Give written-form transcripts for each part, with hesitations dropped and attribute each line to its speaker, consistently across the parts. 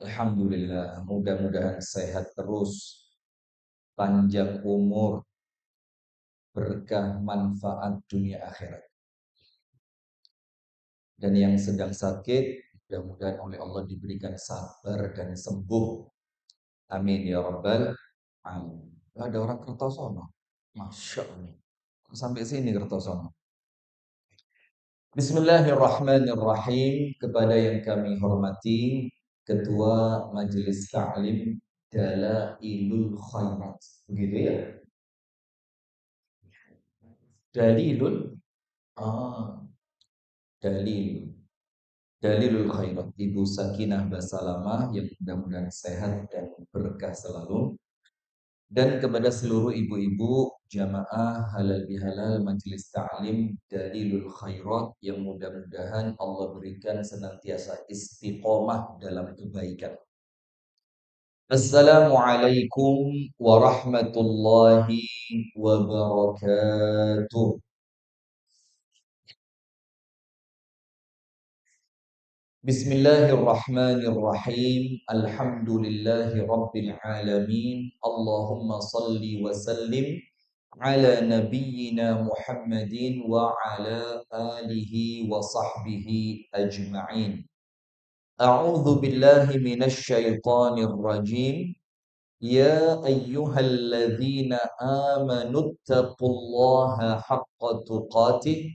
Speaker 1: Alhamdulillah, mudah-mudahan sehat terus, panjang umur, berkah manfaat dunia akhirat. Dan yang sedang sakit, mudah-mudahan oleh Allah diberikan sabar dan sembuh. Amin ya rabbal alamin. Ada orang Kertosono. Masya Allah. Sampai sini Kertosono. Bismillahirrahmanirrahim. Kepada yang kami hormati, Ketua Majelis Ta'lim Dalailul Khairat. Begitu ya? Dalilul ah, dalil Dalilul Khairat, Ibu Sakinah Basalamah yang mudah-mudahan sehat dan berkah selalu. Dan kepada seluruh ibu-ibu jamaah halal bihalal Majelis Ta'lim Dalilul Khairat yang mudah-mudahan Allah berikan senantiasa istiqomah dalam kebaikan. Assalamualaikum warahmatullahi wabarakatuh. Bismillahirrahmanirrahim. Alhamdulillahi rabbil alamin. Allahumma salli wa sallim ala nabiyyina Muhammadin wa ala alihi wa sahbihi ajma'in. A'udzu billahi minasy syaithanir rajim. Ya ayyuhalladzina amanu taqullaha haqqa tuqatih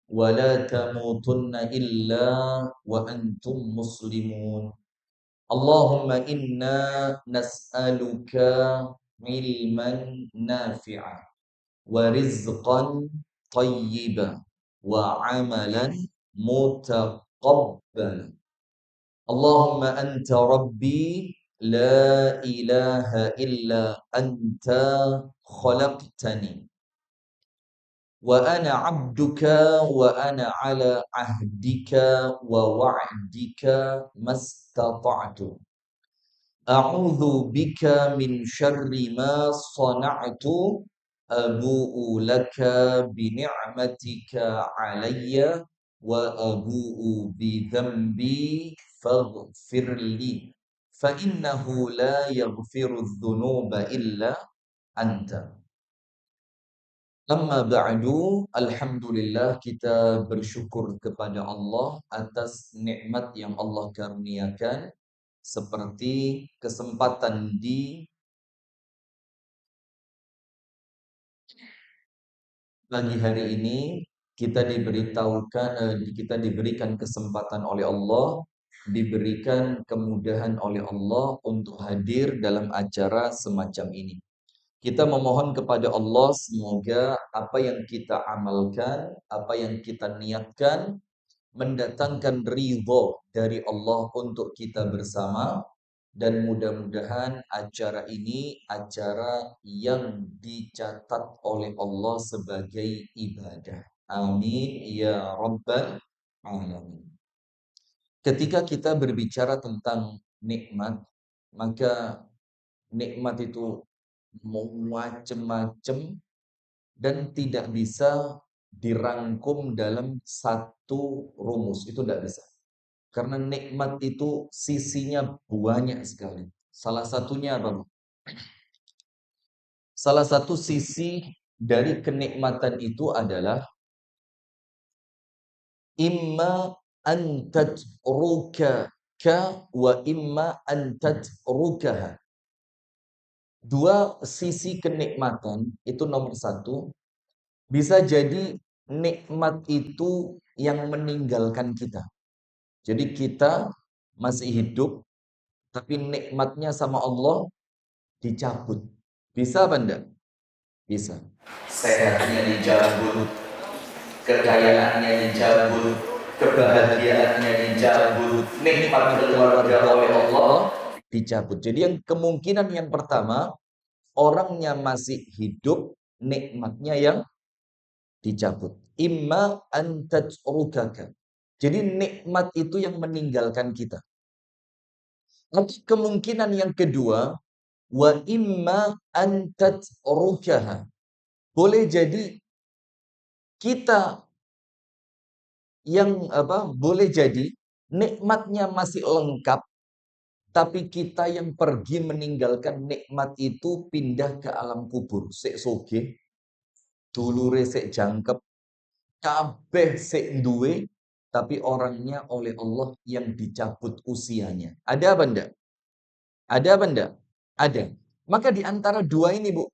Speaker 1: wa la tamutunna illa wa antum muslimun. Allahumma inna nas'aluka ilman nafi'a wa rizqan tayyiba wa amalan mutaqabbala. Allahumma anta rabbi la ilaha illa anta khalaqtani wa ana 'abduka wa ana 'ala 'ahdika wa wa'dika mastata'tu. A'udzu bika min syarri ma sana'tu. Abu'u laka bi ni'matika 'alayya wa abu'u bi dhanbi faghfirli fa innahu la yaghfiru dzunuba illa anta. Amma ba'du, alhamdulillah kita bersyukur kepada Allah atas nikmat yang Allah karuniakan seperti kesempatan di pagi hari ini kita diberikan kesempatan oleh Allah, diberikan kemudahan oleh Allah untuk hadir dalam acara semacam ini. Kita memohon kepada Allah semoga apa yang kita amalkan, apa yang kita niatkan mendatangkan ridho dari Allah untuk kita bersama. Dan mudah-mudahan acara ini acara yang dicatat oleh Allah sebagai ibadah. Amin ya rabbal alamin. Ketika kita berbicara tentang nikmat, maka nikmat itu macam-macam dan tidak bisa dirangkum dalam satu rumus. Itu tidak bisa. Karena nikmat itu sisinya banyak sekali. Salah satunya apa? Salah satu sisi dari kenikmatan itu adalah imma antat ka wa imma antat rukaha. Dua sisi kenikmatan itu nomor satu. Bisa jadi nikmat itu yang meninggalkan kita. Jadi kita masih hidup, tapi nikmatnya sama Allah dicabut. Bisa apa enggak? Bisa. Sehatnya dicabut, kekayaannya dicabut, kebahagiaannya dicabut, nikmat keluarga oleh Allah dicabut. Jadi yang kemungkinan yang pertama, orangnya masih hidup, nikmatnya yang dicabut. Imma antajrukaka. Jadi nikmat itu yang meninggalkan kita. Nanti kemungkinan yang kedua, wa imma antajrukaha. Boleh jadi kita yang boleh jadi nikmatnya masih lengkap, Tapi kita yang pergi meninggalkan nikmat itu pindah ke alam kubur. Sik sugih, dulure sik jangkep, kabeh sik duwe, tapi orangnya oleh Allah yang dicabut usianya. Ada apa enggak? Ada apa enggak? Ada. Maka di antara dua ini, Bu,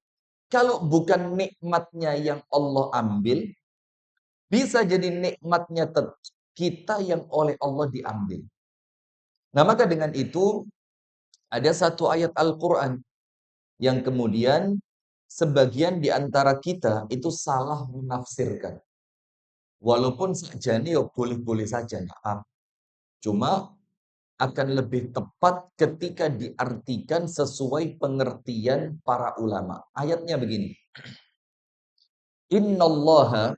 Speaker 1: kalau bukan nikmatnya yang Allah ambil, bisa jadi nikmatnya tetap kita yang oleh Allah diambil. Nah, maka dengan itu ada satu ayat Al-Quran yang kemudian sebagian di antara kita itu salah menafsirkan. Walaupun sakjane ya boleh-boleh saja, nggak apa. Cuma akan lebih tepat ketika diartikan sesuai pengertian para ulama. Ayatnya begini. Innallaha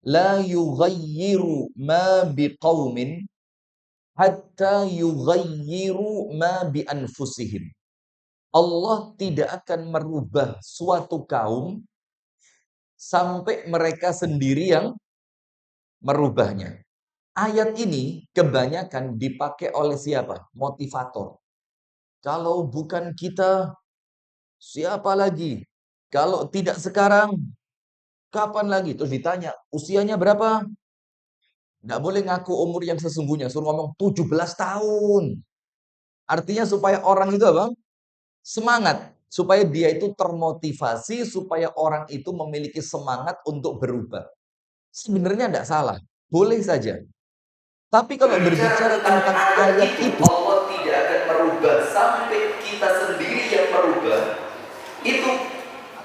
Speaker 1: la yughayyiru ma biqaumin hatta yughayyiru ma bi anfusihim. Allah tidak akan merubah suatu kaum sampai mereka sendiri yang merubahnya. Ayat ini kebanyakan dipakai oleh siapa? Motivator. Kalau bukan kita, siapa lagi? Kalau tidak sekarang, kapan lagi? Terus ditanya, usianya berapa? Nggak boleh ngaku umur yang sesungguhnya. Suruh ngomong 17 tahun. Artinya supaya orang itu apa? Semangat. Supaya dia itu termotivasi, supaya orang itu memiliki semangat untuk berubah. Sebenarnya tidak salah. Boleh saja. Tapi kalau berbicara tentang ayat itu, Allah tidak akan merubah sampai kita sendiri yang merubah. Itu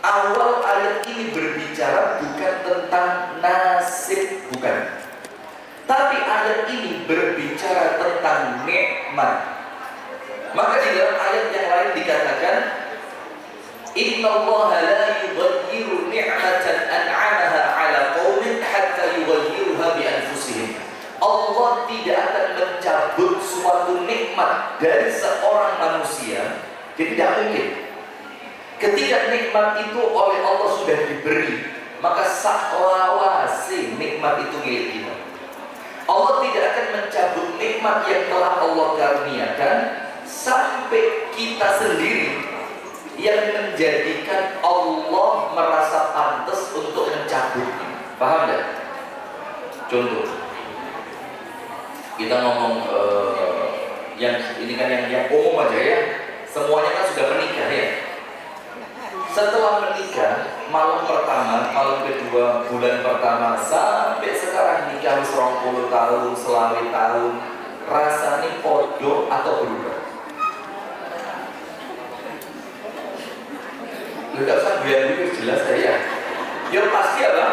Speaker 1: awal ayat ini berbicara bukan tentang nasib, bukan. Tapi ayat ini berbicara tentang nikmat. Maka di dalam ayat yang lain dikatakan, Innallaha la yughayyiru ni'matan an'amaha 'ala qaumin hatta yughayyiruha bi anfusihim. Allah tidak akan mencabut suatu nikmat dari seorang manusia. Jadi tidak mungkin. Ketika nikmat itu oleh Allah sudah diberi, maka saklawasi nikmat itu milik kita. Allah tidak akan mencabut nikmat yang telah Allah karuniakan sampai kita sendiri yang menjadikan Allah merasa pantas untuk mencabutnya. Paham tidak? Contoh, kita ngomong yang ini kan yang umum aja ya. Semuanya kan sudah menikah ya. Setelah menikah, malam pertama, malam kedua, bulan pertama, sampai sekarang nikah 20 tahun, selawe tahun, rasanya podo atau berubah? Tidak usah biar jelas saya. Ya pasti apa?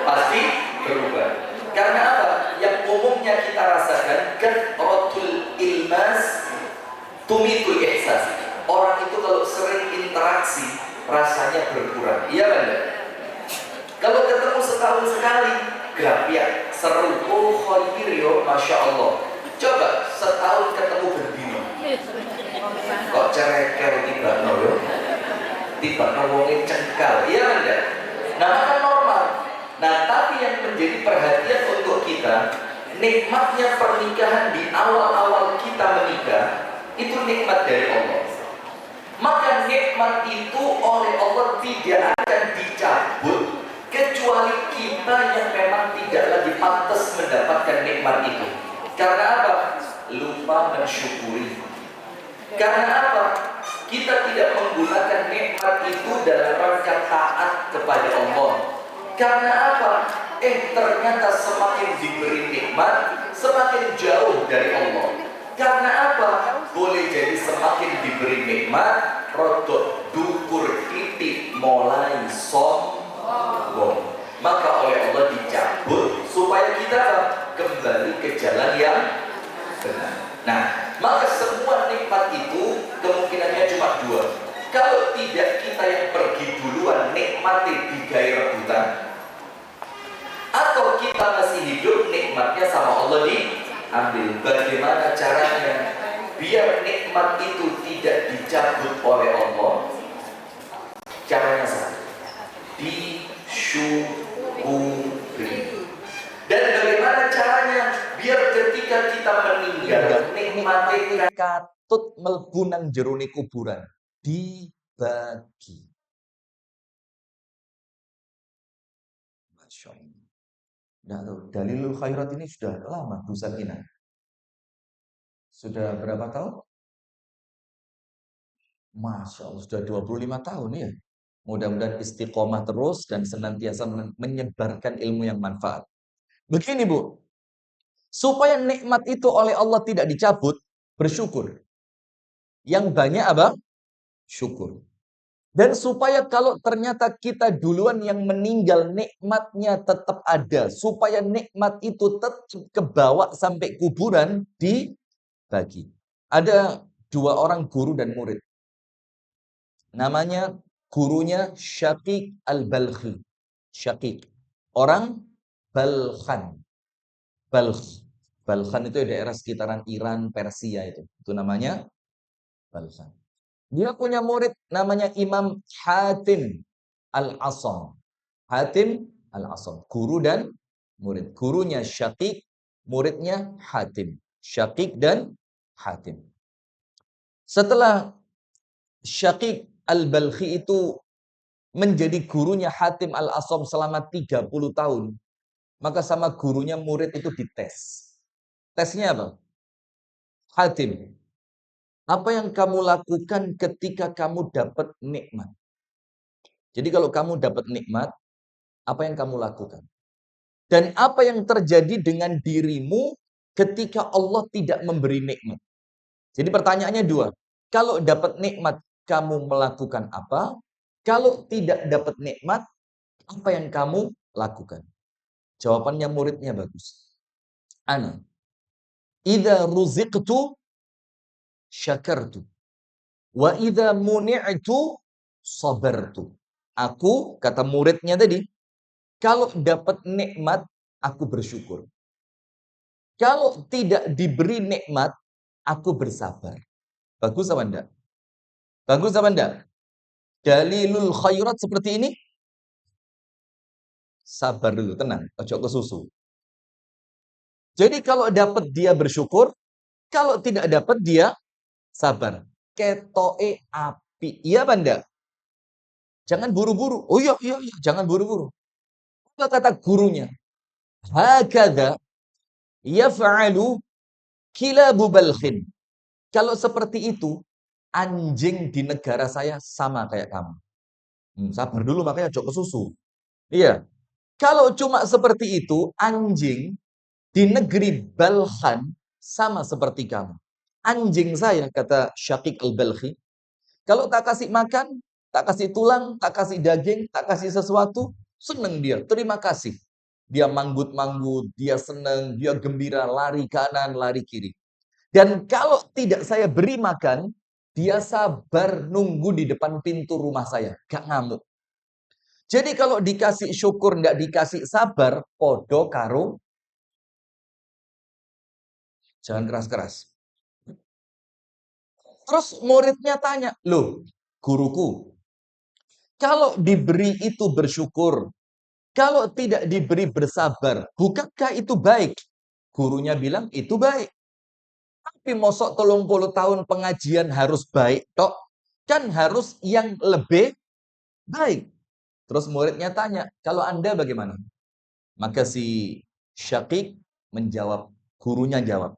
Speaker 1: Pasti berubah. Karena apa? Yang umumnya kita rasakan kan rotul ilmas tumitul ihsas. Orang itu kalau sering interaksi rasanya berkurang. Iya kan? Kalau ketemu setahun sekali, grafiak, seru, oh khairio, masya Allah. Coba setahun ketemu berbino. Kok cereker tiba nol? Tiba ngomongin cengkal, iya kan? Nah, maka normal. Nah, tapi yang menjadi perhatian untuk kita, nikmatnya pernikahan di awal-awal kita menikah, itu nikmat dari Allah. Maka nikmat itu oleh Allah tidak akan dicabut kecuali kita yang memang tidak lagi pantas mendapatkan nikmat itu. Karena apa? Lupa mensyukuri. Karena apa? Kita tidak menggunakan nikmat itu dalam rangka taat kepada Allah. Karena apa? Ternyata semakin diberi nikmat, semakin jauh dari Allah. Karena apa? Boleh jadi semakin diberi nikmat, rodok dukur titik mulai sombong. Maka oleh Allah dicabut supaya kita kembali ke jalan yang benar. Nah, maka semua nikmat itu kemungkinannya cuma dua. Kalau tidak kita yang pergi duluan nikmati digawe rebutan, atau kita masih hidup nikmatnya sama Allah diambil. Bagaimana caranya biar nikmat itu tidak dicabut oleh Allah? Caranya satu, disyukuri. Dan bagaimana caranya biar ketika kita meninggal nikmat nikmate katut mlebu nang jerone kuburan. Dibagi. Masya Allah. Nah, dalilul khairat ini sudah lama Bu Sakina. Sudah berapa tahun? Masya Allah, sudah 25 tahun ya. Mudah-mudahan istiqomah terus dan senantiasa menyebarkan ilmu yang manfaat. Begini Bu, supaya nikmat itu oleh Allah tidak dicabut, bersyukur. Yang banyak apa? Syukur. Dan supaya kalau ternyata kita duluan yang meninggal, nikmatnya tetap ada. Supaya nikmat itu tetap kebawa sampai kuburan, dibagi. Ada dua orang guru dan murid. Namanya gurunya Syaqiq al-Balkhi. Syaqiq. Orang Balkhan. Balkh. Balkhan itu daerah sekitaran Iran, Persia itu. Itu namanya Balkhan. Dia punya murid namanya Imam Hatim Al-Asam. Hatim Al-Asam. Guru dan murid. Gurunya Syaqiq, muridnya Hatim. Syaqiq dan Hatim. Setelah Syaqiq Al-Balkhi itu menjadi gurunya Hatim Al-Asam selama 30 tahun, maka sama gurunya murid itu dites. Tesnya apa? Hatim, apa yang kamu lakukan ketika kamu dapat nikmat? Jadi kalau kamu dapat nikmat, apa yang kamu lakukan? Dan apa yang terjadi dengan dirimu ketika Allah tidak memberi nikmat? Jadi pertanyaannya dua. Kalau dapat nikmat, kamu melakukan apa? Kalau tidak dapat nikmat, apa yang kamu lakukan? Jawabannya muridnya bagus. Ana, idza ruziqtu syakartu. Wa idza muni'tu sabartu. Aku, kata muridnya tadi, kalau dapat nikmat, aku bersyukur. Kalau tidak diberi nikmat, aku bersabar. Bagus apa enggak? Bagus apa enggak? Dalilul khairat seperti ini, sabar dulu, tenang, ojo kesusu. Jadi kalau dapat dia bersyukur, kalau tidak dapat dia sabar. Ketoe api. Iya apa enggak? Jangan buru-buru. Oh iya, jangan buru-buru. Apa kata gurunya? Hakadha yaf'alu kilabu balkhin. Kalau seperti itu, anjing di negara saya sama kayak kamu. Sabar dulu, makanya jok ke susu. Iya. Kalau cuma seperti itu, anjing di negeri Balkhan sama seperti kamu. Anjing saya, kata Syaqiq al-Balkhi, kalau tak kasih makan, tak kasih tulang, tak kasih daging, tak kasih sesuatu, senang dia, terima kasih. Dia manggut-manggut, dia senang, dia gembira, lari kanan, lari kiri. Dan kalau tidak saya beri makan, dia sabar nunggu di depan pintu rumah saya. Gak ngamuk. Jadi kalau dikasih syukur, nggak dikasih sabar, podo karo. Jangan keras-keras. Terus muridnya tanya, loh guruku, kalau diberi itu bersyukur, kalau tidak diberi bersabar, bukankah itu baik? Gurunya bilang, itu baik. Tapi mosok 30 tahun pengajian harus baik, tok. Kan harus yang lebih baik. Terus muridnya tanya, kalau Anda bagaimana? Maka si Syaqiq menjawab, gurunya jawab.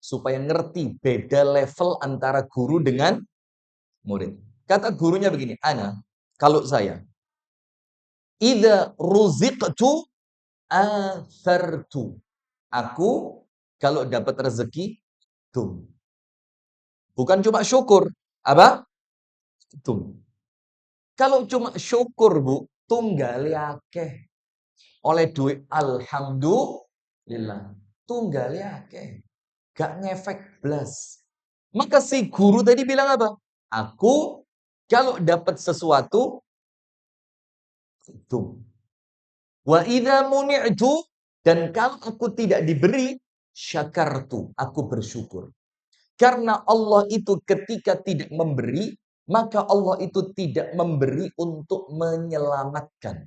Speaker 1: Supaya ngerti beda level antara guru dengan murid. Kata gurunya begini, Ana, kalau saya, idza ruziqtu athartu. Aku kalau dapat rezeki, tum. Bukan cuma syukur. Apa? Tum. Kalau cuma syukur, Bu, tunggali akeh. Oleh duit alhamdulillah. Tunggali akeh. Gak ngefek blas. Maka si guru tadi bilang apa? Aku kalau dapat sesuatu, tum. Wa idza muni'tu, dan kalau aku tidak diberi, syakartu, aku bersyukur. Karena Allah itu ketika tidak memberi, maka Allah itu tidak memberi untuk menyelamatkan.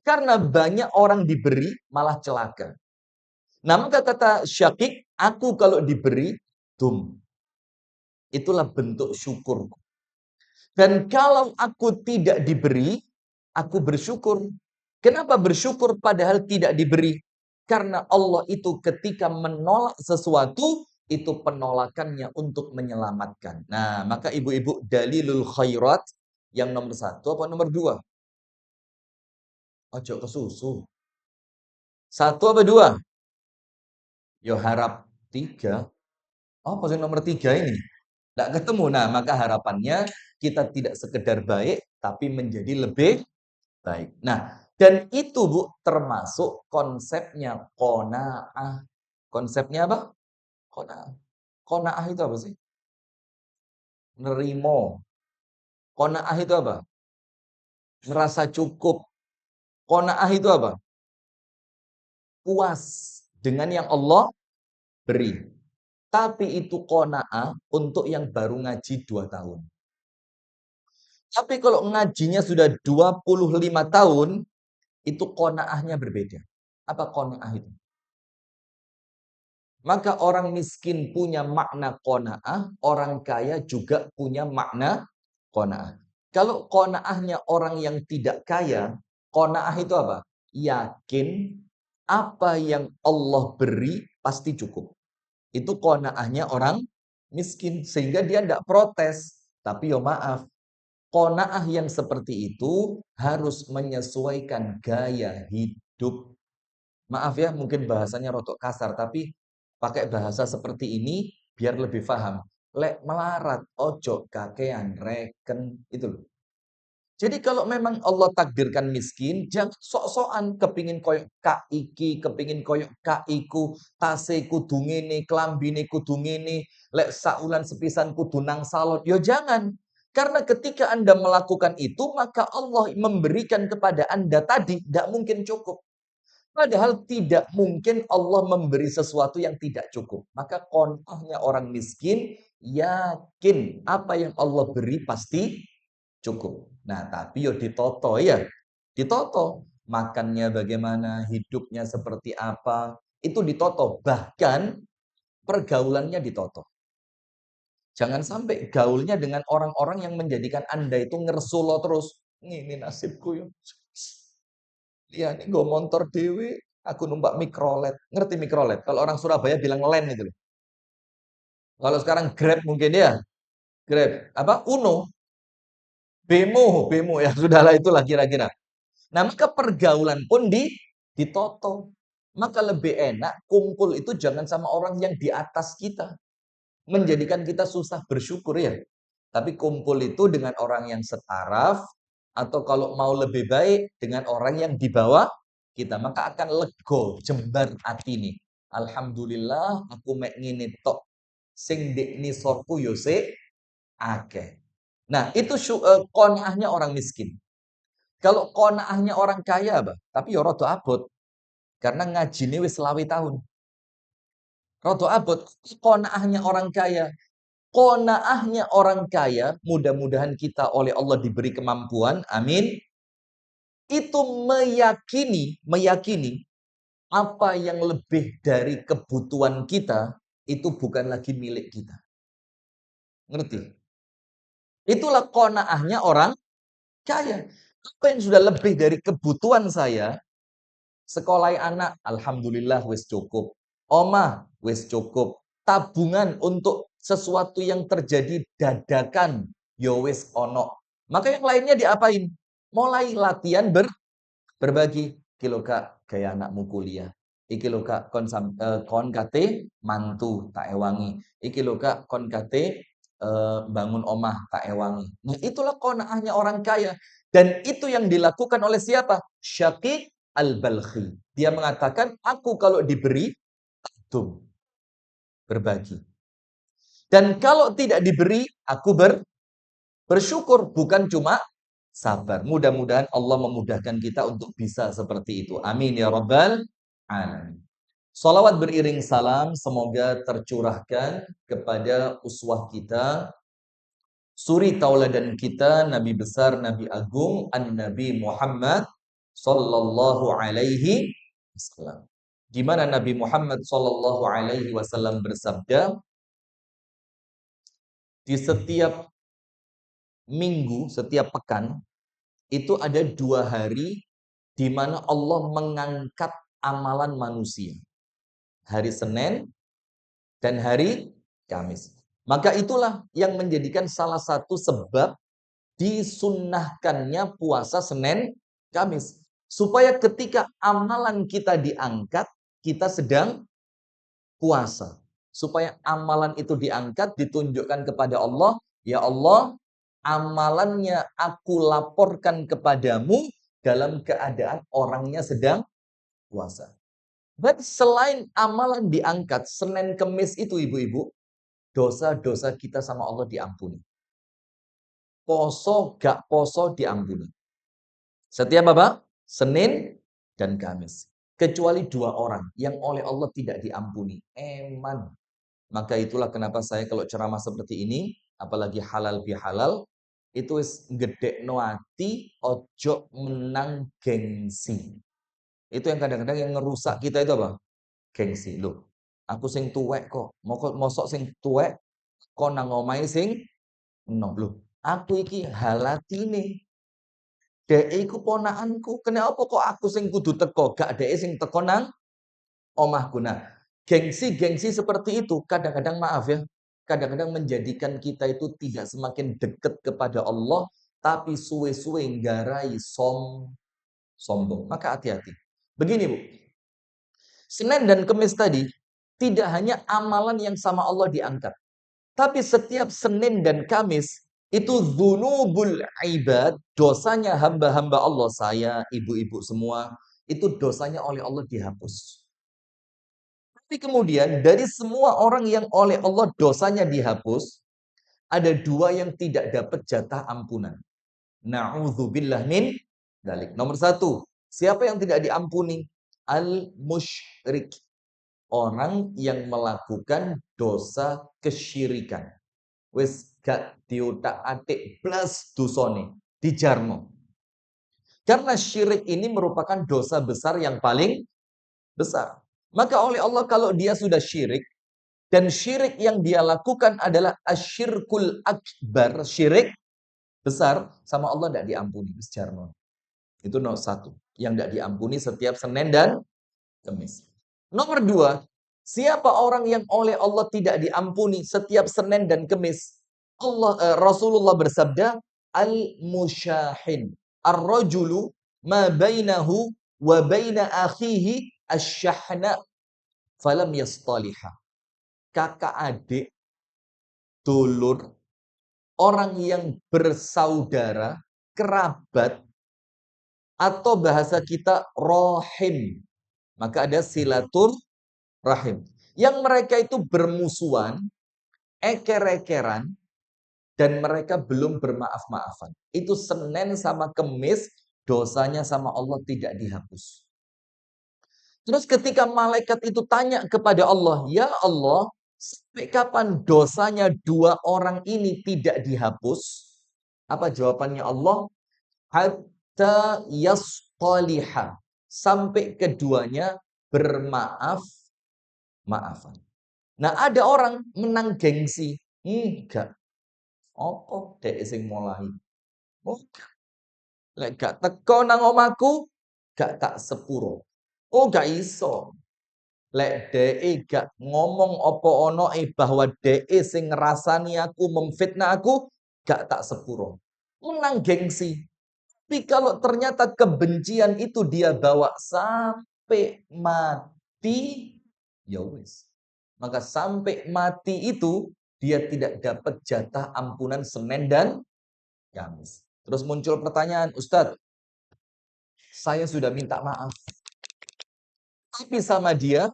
Speaker 1: Karena banyak orang diberi malah celaka. Nah, maka kata Syaqiq, aku kalau diberi, dum. Itulah bentuk syukurku. Dan kalau aku tidak diberi, aku bersyukur. Kenapa bersyukur padahal tidak diberi? Karena Allah itu ketika menolak sesuatu, itu penolakannya untuk menyelamatkan. Nah, maka ibu-ibu, dalilul khairat yang nomor 1 apa nomor 2? Ojo ke susu. 1 apa 2? Yo harap 3. Apa sih nomor 3 ini? Tidak ketemu. Nah, maka harapannya kita tidak sekedar baik, tapi menjadi lebih baik. Nah, dan itu Bu, termasuk konsepnya qanaah. Konsepnya apa? Qanaah. Qanaah itu apa sih? Nerimo. Qanaah itu apa? Merasa cukup. Qanaah itu apa? Puas dengan yang Allah beri. Tapi itu qanaah untuk yang baru ngaji 2 tahun. Tapi kalau ngajinya sudah 25 tahun, itu qanaahnya berbeda. Apa qanaah itu? Maka orang miskin punya makna qanaah, orang kaya juga punya makna qanaah. Kalau qanaahnya orang yang tidak kaya, qanaah itu apa? Yakin apa yang Allah beri pasti cukup. Itu qanaahnya orang miskin. Sehingga dia tidak protes. Tapi ya maaf, qanaah yang seperti itu harus menyesuaikan gaya hidup. Maaf ya, mungkin bahasanya rotok kasar, tapi pakai bahasa seperti ini biar lebih paham. Lek melarat, ojo kakean reken, itu loh. Jadi kalau memang Allah takdirkan miskin, jangan sok-sokan kepingin koyok kak iki, kepingin koyok kak iku, tase kudu ngene, klambine kudu ngene, lek saulan sepisan kudu nang salon. Yo jangan. Karena ketika Anda melakukan itu, maka Allah memberikan kepada Anda tadi, tidak mungkin cukup. Padahal tidak mungkin Allah memberi sesuatu yang tidak cukup. Maka qanaahnya orang miskin, yakin apa yang Allah beri pasti cukup. Nah, tapi yo ditoto ya. Ditoto. Makannya bagaimana, hidupnya seperti apa, itu ditoto. Bahkan pergaulannya ditoto. Jangan sampai gaulnya dengan orang-orang yang menjadikan Anda itu ngersulo terus. Ini nasibku ya. Iya, ini gue motor dewe, aku numpak mikrolet. Ngerti mikrolet? Kalau orang Surabaya bilang len itu loh. Kalau sekarang Grab mungkin ya. Grab. Apa? Uno. Bemo ya sudahlah itulah kira-kira. Nah, maka pergaulan pun ditoto. Maka lebih enak kumpul itu jangan sama orang yang di atas kita. Menjadikan kita susah bersyukur ya. Tapi kumpul itu dengan orang yang setaraf, atau kalau mau lebih baik dengan orang yang di bawah kita. Maka akan lego, jembar hati nih. Alhamdulillah aku mek ngene tok. Sing ndekne sorku yo sik akeh. Nah, itu qanaahnya orang miskin. Kalau qanaahnya orang kaya, Bah, tapi ya rada abot. Karena ngajine wis 20 tahun. Rada abot. Qanaahnya orang kaya. Qanaahnya orang kaya, mudah-mudahan kita oleh Allah diberi kemampuan, amin. Itu meyakini apa yang lebih dari kebutuhan kita, itu bukan lagi milik kita. Ngerti? Itulah qanaahnya orang kaya. Apa yang sudah lebih dari kebutuhan saya, sekolah anak, alhamdulillah wis cukup. Omah, wis cukup. Tabungan untuk sesuatu yang terjadi dadakan, yo wis ono. Maka yang lainnya diapain? Mulai latihan berbagi. Iki lho Kak, gaya anakmu kuliah. Iki lho Kak, kon kate mantu tak ewangi. Iki lho Kak, kon kate bangun omah tak ewangi. Nah, itulah qanaahnya orang kaya. Dan itu yang dilakukan oleh siapa? Syaqiq Al-Balkhi. Dia mengatakan, aku kalau diberi, berbagi. Dan kalau tidak diberi, aku bersyukur. Bukan cuma sabar. Mudah-mudahan Allah memudahkan kita untuk bisa seperti itu. Amin ya Rabbal Alamin. Salawat beriring salam semoga tercurahkan kepada uswah kita, suri tauladan kita, Nabi besar, Nabi agung, An-Nabi Muhammad sallallahu alaihi wasallam. Di mana Nabi Muhammad sallallahu alaihi wasallam bersabda, Di setiap minggu, setiap pekan, itu ada 2 hari di mana Allah mengangkat amalan manusia. Hari Senin dan hari Kamis. Maka itulah yang menjadikan salah satu sebab disunnahkannya puasa Senin Kamis. Supaya ketika amalan kita diangkat, kita sedang puasa. Supaya amalan itu diangkat, ditunjukkan kepada Allah, ya Allah, amalannya aku laporkan kepadamu dalam keadaan orangnya sedang puasa. Dan selain amalan diangkat, Senin Kemis itu ibu-ibu, dosa-dosa kita sama Allah diampuni. Poso, gak poso diampuni. Setiap apa? Senin dan Kamis. Kecuali 2 orang yang oleh Allah tidak diampuni. Eman. Maka itulah kenapa saya kalau ceramah seperti ini, apalagi halal bihalal, itu gedekno ati, ojo menang gengsi. Itu yang kadang-kadang yang ngerusak kita itu apa? Gengsi. Loh, aku sing tuwek kok. Mosok sing tuwek kok nang omahe sing enom. Loh, aku iki halatine. Dek iku ponakanku. Kenapa kok aku sing kudu teko, gak dek sing teko nang omahku. Nah, gengsi-gengsi seperti itu kadang-kadang maaf ya, kadang-kadang menjadikan kita itu tidak semakin dekat kepada Allah, tapi suwe-suwe nggarai sombong. Maka hati-hati. Begini Bu, Senin dan Kemis tadi tidak hanya amalan yang sama Allah diangkat, tapi setiap Senin dan Kamis itu dzunubul ibad, dosanya hamba-hamba Allah, saya, ibu-ibu semua, itu dosanya oleh Allah dihapus. Tapi kemudian dari semua orang yang oleh Allah dosanya dihapus, ada 2 yang tidak dapat jatah ampunan. Na'udzubillah min dzalik. Nomor 1, siapa yang tidak diampuni? Al-musyrik. Orang yang melakukan dosa kesyirikan. Wis gak diutak-atik blas dosane, dijarno. Karena syirik ini merupakan dosa besar yang paling besar. Maka oleh Allah kalau dia sudah syirik, dan syirik yang dia lakukan adalah asyirkul akbar, syirik besar, sama Allah tidak diampuni. Itu nomor 1, yang tidak diampuni setiap Senin dan Kamis. Nomor 2, siapa orang yang oleh Allah tidak diampuni setiap Senin dan Kamis? Rasulullah bersabda, al-musyahin, ar-rajulu ma bainahu wa baina akhihi asyahna falam yastaliha. Kakak adik, dulur, orang yang bersaudara, kerabat, atau bahasa kita rohim. Maka ada silatur rahim. Yang mereka itu bermusuhan, eker-ekeran, dan mereka belum bermaaf-maafan. Itu Senin sama Kemis, dosanya sama Allah tidak dihapus. Terus ketika malaikat itu tanya kepada Allah, ya Allah, sampai kapan dosanya 2 orang ini tidak dihapus? Apa jawabannya Allah? Hatta yastaliha. Sampai keduanya bermaaf-maafan. Nah, ada orang menang gengsi. Enggak. Apa dek sing mulai? Oh, lek gak teko nang omaku, gak tak sepuro. Oh, gak iso. Lek DE gak ngomong opo ono bahwa DE sing ngerasani aku, memfitnah aku, gak tak sepuro. Menang gengsi. Tapi kalau ternyata kebencian itu dia bawa sampai mati, ya wis. Maka sampai mati itu dia tidak dapat jatah ampunan Senin dan Kamis. Terus muncul pertanyaan, Ustadz, saya sudah minta maaf. Tapi sama dia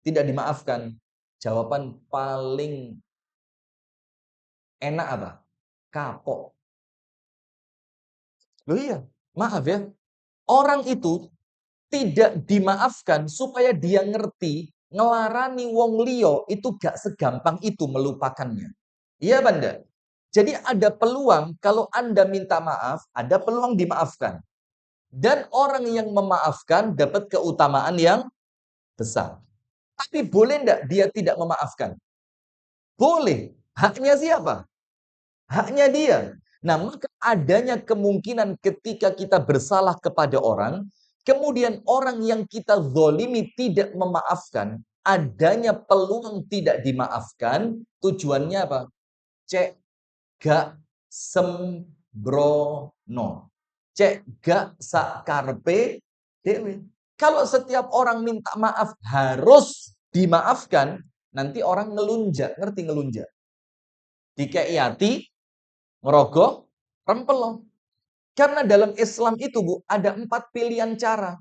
Speaker 1: tidak dimaafkan. Jawaban paling enak apa? Kapok. Loh iya, maaf ya. Orang itu tidak dimaafkan supaya dia ngerti ngelarani wong liya itu gak segampang itu melupakannya. Iya Banda? Jadi ada peluang kalau Anda minta maaf, ada peluang dimaafkan. Dan orang yang memaafkan dapat keutamaan yang besar. Tapi boleh enggak dia tidak memaafkan? Boleh. Haknya siapa? Haknya dia. Nah, maka adanya kemungkinan ketika kita bersalah kepada orang, kemudian orang yang kita zolimi tidak memaafkan, adanya peluang tidak dimaafkan, tujuannya apa? Cek gak sembrono. Cek gak sakarpe dewe. Kalau setiap orang minta maaf harus dimaafkan, nanti orang ngelunjak. Ngerti ngelunjak? Dikei hati, ngerogoh, rempelong. Karena dalam Islam itu, Bu, ada 4 pilihan cara.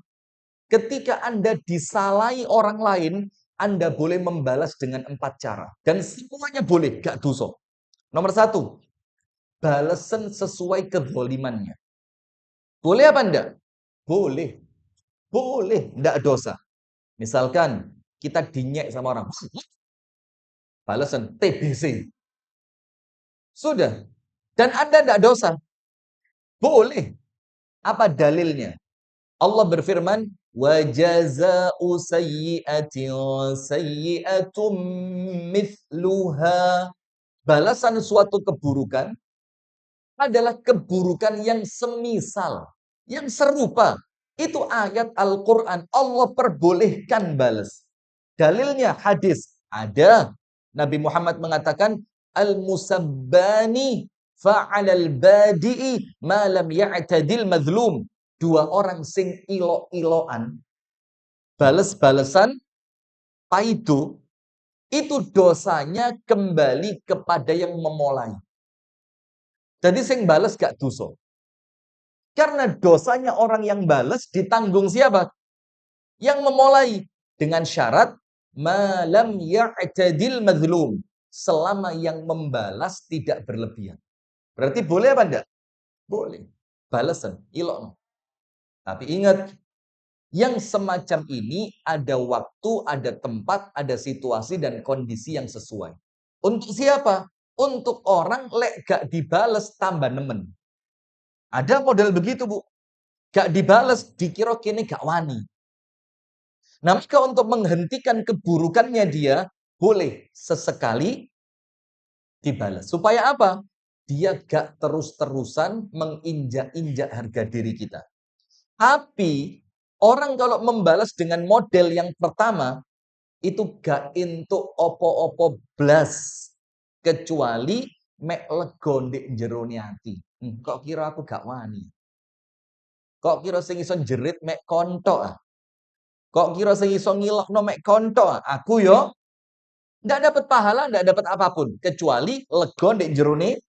Speaker 1: Ketika Anda disalahi orang lain, Anda boleh membalas dengan 4 cara. Dan semuanya boleh, gak dosa. Nomor 1, balasan sesuai kezolimannya. Boleh apa enggak? Boleh. Boleh, enggak dosa. Misalkan kita dinyek sama orang. Balasan TBC. Sudah. Dan Anda enggak dosa. Boleh. Apa dalilnya? Allah berfirman, wa jazaa'u sayyi'atin sayyi'atum mithluha. Balasan suatu keburukan adalah keburukan yang semisal, yang serupa. Itu ayat Al-Quran. Allah perbolehkan balas. Dalilnya hadis. Ada. Nabi Muhammad mengatakan, Al-musabbani fa'alal badi'i ma lam ya'tadil madhlum. Dua orang sing ilo-iloan, bales-balesan, paido, itu dosanya kembali kepada yang memulai. Jadi sing bales gak dosa. Karena dosanya orang yang bales ditanggung siapa? Yang memulai. Dengan syarat malam ya'tadil madhlum. Selama yang membalas tidak berlebihan. Berarti boleh apa enggak? Boleh. Balesan, ilok. Tapi ingat, yang semacam ini ada waktu, ada tempat, ada situasi dan kondisi yang sesuai. Untuk siapa? Untuk orang lek gak dibales tambah nemen. Ada model begitu, Bu. Gak dibales, dikira kini gak wani. Nah, maka untuk menghentikan keburukannya dia, boleh sesekali dibalas. Supaya apa? Dia gak terus-terusan menginjak-injak harga diri kita. Tapi, orang kalau membalas dengan model yang pertama, itu gak untuk opo-opo blas. Kecuali mek lego ndek jero ati. Kok kira aku gak wani? Kok kira sing iso jerit mek kontok ah? Kok kira sing iso ngilokno mek kontok ah? Aku yo ndak dapat pahala, ndak dapat apapun kecuali lego ndek jerone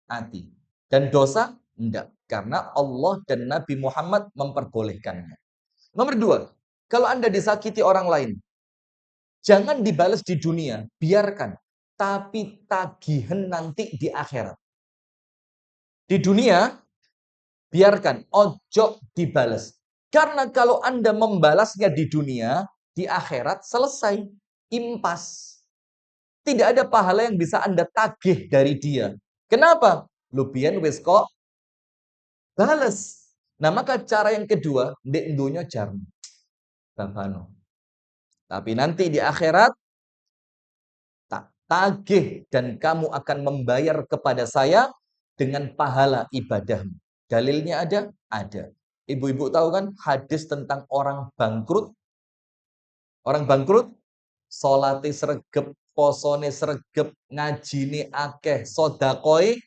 Speaker 1: ati. Dan dosa ndak, karena Allah dan Nabi Muhammad memperbolehkannya. Nomor 2, kalau Anda disakiti orang lain, jangan dibales di dunia, biarkan. Tapi tagihan nanti di akhirat. Di dunia, biarkan, ojo dibales. Karena kalau Anda membalasnya di dunia, di akhirat selesai, impas. Tidak ada pahala yang bisa Anda tagih dari dia. Kenapa? Lubian wis kok bales. Nah, maka cara yang kedua, ndek dunya jarno. Babano. Tapi nanti di akhirat tak tagih dan kamu akan membayar kepada saya dengan pahala ibadahmu. Dalilnya ada? Ada. Ibu-ibu tahu kan hadis tentang orang bangkrut? Orang bangkrut, salate sregep, posone sregep, ngajine akeh, sedekah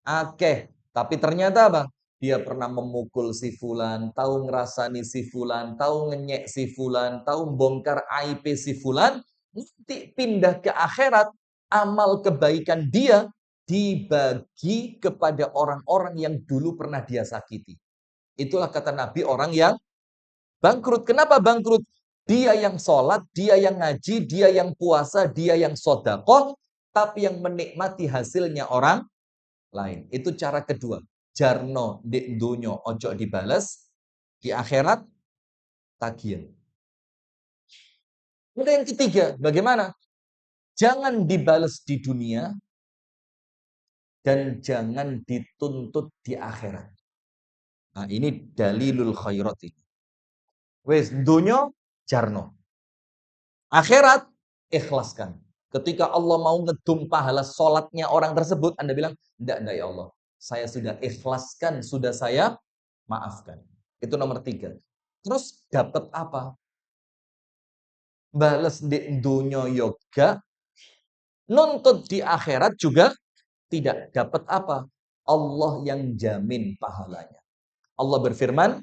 Speaker 1: akeh. Tapi ternyata apa? Dia pernah memukul si fulan, tahu ngerasani si fulan, tahu ngenyek si fulan, tahu bongkar aib si fulan. Nanti pindah ke akhirat, amal kebaikan dia dibagi kepada orang-orang yang dulu pernah dia sakiti. Itulah kata Nabi orang yang bangkrut. Kenapa bangkrut? Dia yang sholat, dia yang ngaji, dia yang puasa, dia yang sodakoh, tapi yang menikmati hasilnya orang lain. Itu cara kedua. Jarno di dunyo ojo dibales, di akhirat tagihan. Kemudian yang ketiga, bagaimana? Jangan dibales di dunia dan jangan dituntut di akhirat. Nah, ini dalilul khairat ini. Wes dunyo jarno. Akhirat ikhlaskan. Ketika Allah mau ngedum pahala sholatnya orang tersebut, Anda bilang, enggak ya Allah. Saya sudah ikhlaskan, sudah saya maafkan. Itu nomor 3. Terus dapat apa? Balas di dunia yoga, nuntut di akhirat juga tidak dapat apa? Allah yang jamin pahalanya. Allah berfirman,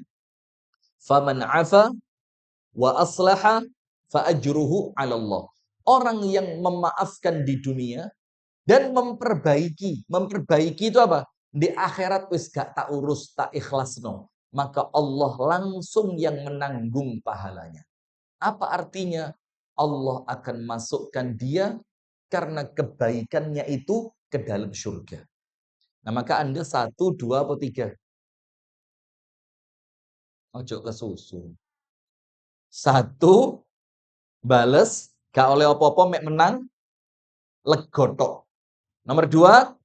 Speaker 1: "Faman 'afa wa aslaha fa ajruhu 'ala Allah." Orang yang memaafkan di dunia dan memperbaiki. Memperbaiki itu apa? Di akhirat wis gak tak urus, tak ikhlas no. Maka Allah langsung yang menanggung pahalanya. Apa artinya? Allah akan masukkan dia karena kebaikannya itu ke dalam surga. Nah, maka Anda 1, 2, atau 3? Ojo ke susu. 1, bales, gak oleh apa-apa, mek menang, legotok. Nomor 2,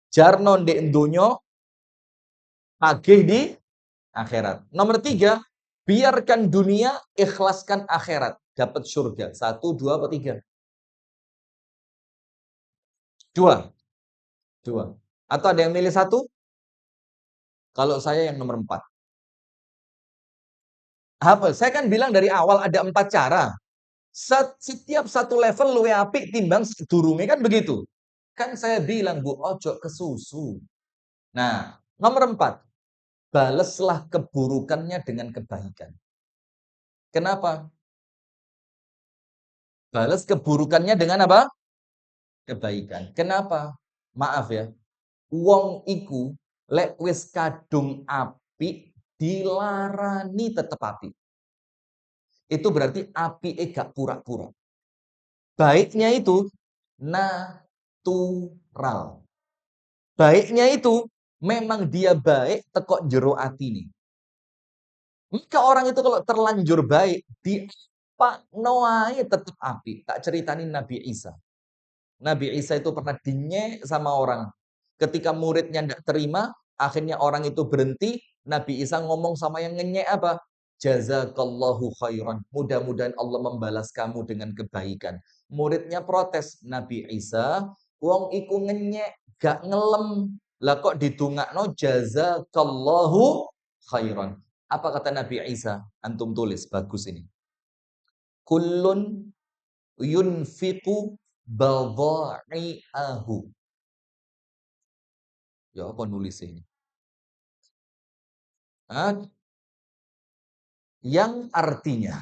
Speaker 1: jarno ndek donya, agih di akhirat. Nomor 3, biarkan dunia, ikhlaskan akhirat. Dapat surga. 1, 2, atau 3? 2. 2. Atau ada yang milih 1? Kalau saya yang nomor 4. Apa? Saya kan bilang dari awal ada 4 cara. Setiap satu level luwe apik timbang sedurunge, kan begitu. Kan saya bilang, Bu, ojo ke susu. Nah, nomor 4, baleslah keburukannya dengan kebaikan. Kenapa? Balas keburukannya dengan apa? Kebaikan. Kenapa? Maaf ya. Wong iku lek wis kadung apik dilarani tetep apik. Itu berarti apike gak pura-pura. Baiknya itu natural. Baiknya itu memang dia baik tekok jero atine. Maka orang itu kalau terlanjur baik, di apa noai tetap api. Tak ceritanin Nabi Isa. Nabi Isa itu pernah dinyek sama orang. Ketika muridnya tidak terima, akhirnya orang itu berhenti. Nabi Isa ngomong sama yang ngenyek apa? Jazakallahu khairan. Mudah-mudahan Allah membalas kamu dengan kebaikan. Muridnya protes. Nabi Isa, wong iku ngenyek, gak ngelem. Lah kok didungakno jazakallahu khairan. Apa kata Nabi Isa? Antum tulis, bagus ini. Kullun yunfiqu badha'i'ahu. Ya apa nulis ini? Yang artinya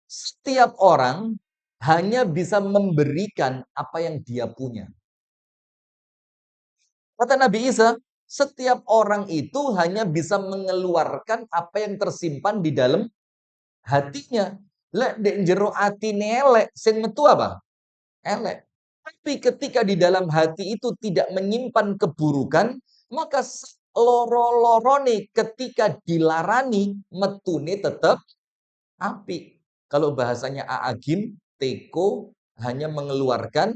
Speaker 1: setiap orang hanya bisa memberikan apa yang dia punya. Kata Nabi Isa, setiap orang itu hanya bisa mengeluarkan apa yang tersimpan di dalam hatinya. Lek dek jero atine elek, sing metu apa? Elek. Tapi ketika di dalam hati itu tidak menyimpan keburukan, maka loro-lorone ketika dilarani, metune tetap api. Kalau bahasanya Aagim, teko hanya mengeluarkan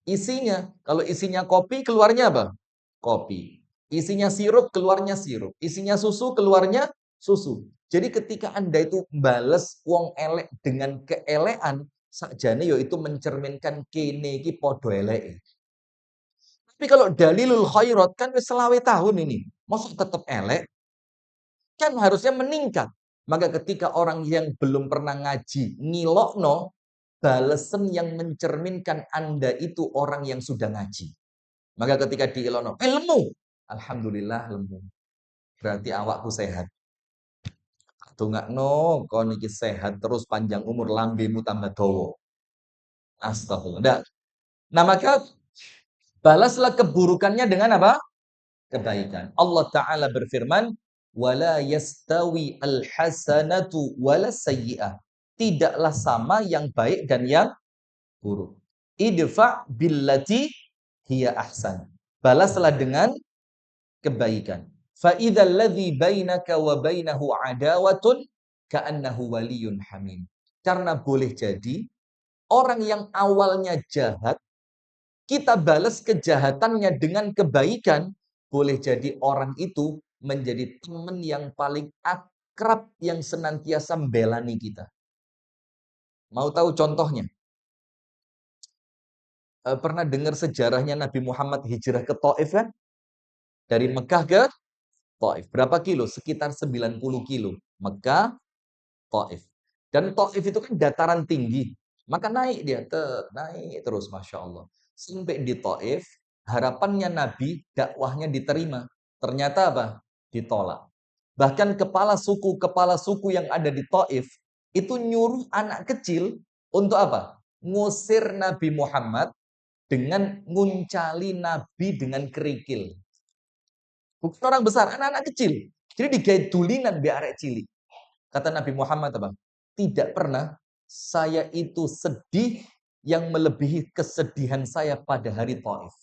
Speaker 1: isinya. Kalau isinya kopi, keluarnya apa? Kopi. Isinya sirup, keluarnya sirup. Isinya susu, keluarnya susu. Jadi ketika Anda itu bales wong elek dengan keelekan, sakjane yo itu mencerminkan kene iki padha eleke. Tapi kalau dalilul khairat kan wis selawe tahun ini, mosok tetap elek, kan harusnya meningkat. Maka ketika orang yang belum pernah ngaji ngilokno, balesan yang mencerminkan Anda itu orang yang sudah ngaji. Maka ketika diilokno, lemu. Alhamdulillah lemu. Berarti awakku sehat. Dongakno kon iki sehat terus panjang umur lambemu tambah dawa. Astagfirullah. Nah, maka balaslah keburukannya dengan apa? Kebaikan. Allah Ta'ala berfirman, "Wala yastawi al-hasanatu wala sayyi'ah." Tidaklah sama yang baik dan yang buruk. Idfa billati hiya ahsan. Balaslah dengan kebaikan. Fa idzal ladzi bainaka wa bainahu adawatun ka'annahu waliyyun hamim. Karena boleh jadi orang yang awalnya jahat, kita balas kejahatannya dengan kebaikan, boleh jadi orang itu menjadi teman yang paling akrab yang senantiasa membelani kita. Mau tahu contohnya? Pernah dengar sejarahnya Nabi Muhammad hijrah ke Taif kan? Dari Mekah ke Taif. Berapa kilo? Sekitar 90 kilo. Mekah, Taif. Dan Taif itu kan dataran tinggi. Maka naik dia, naik terus Masya Allah. Sampai di Taif, harapannya Nabi, dakwahnya diterima. Ternyata apa? Ditolak. Bahkan kepala suku yang ada di Taif, itu nyuruh anak kecil untuk apa? Ngusir Nabi Muhammad dengan nguncali Nabi dengan kerikil. Bukan orang besar, anak-anak kecil. Jadi digait dulinan biar arek cilik. Kata Nabi Muhammad apa? Tidak pernah saya itu sedih yang melebihi kesedihan saya pada hari Taif.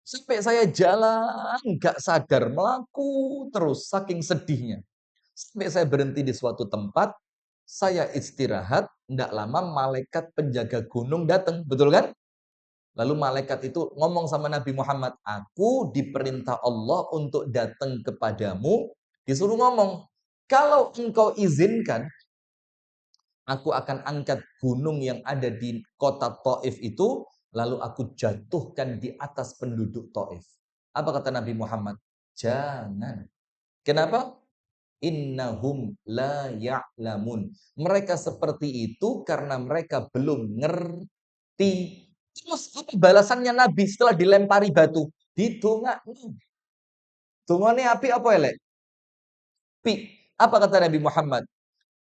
Speaker 1: Sampai saya jalan nggak sadar, melaku terus saking sedihnya. Sampai saya berhenti di suatu tempat, saya istirahat, tidak lama malaikat penjaga gunung datang, betul kan? Lalu malaikat itu ngomong sama Nabi Muhammad, aku diperintah Allah untuk datang kepadamu, disuruh ngomong, kalau engkau izinkan, aku akan angkat gunung yang ada di kota Taif itu, lalu aku jatuhkan di atas penduduk Taif. Apa kata Nabi Muhammad? Jangan. Kenapa? Innahum la ya'lamun. Mereka seperti itu karena mereka belum ngerti. Terus apa balasannya Nabi setelah dilempari batu? Didongakno. Dongane api apa elek? Pi. Apa kata Nabi Muhammad?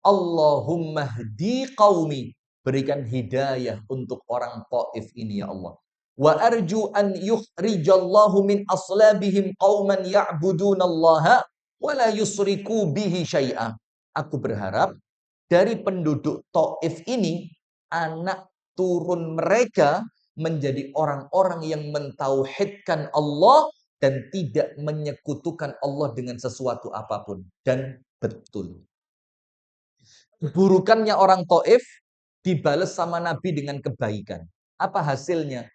Speaker 1: Allahumma hdi qaumi. Berikan hidayah untuk orang Taif ini ya Allah. Wa arju an yukhrijallahu min aslabihim qauman ya'budunallaha wa la yusriku bihi syai'a. Aku berharap dari penduduk Taif ini anak turun mereka menjadi orang-orang yang mentauhidkan Allah dan tidak menyekutukan Allah dengan sesuatu apapun. Dan betul. Keburukannya orang Taif dibales sama Nabi dengan kebaikan. Apa hasilnya?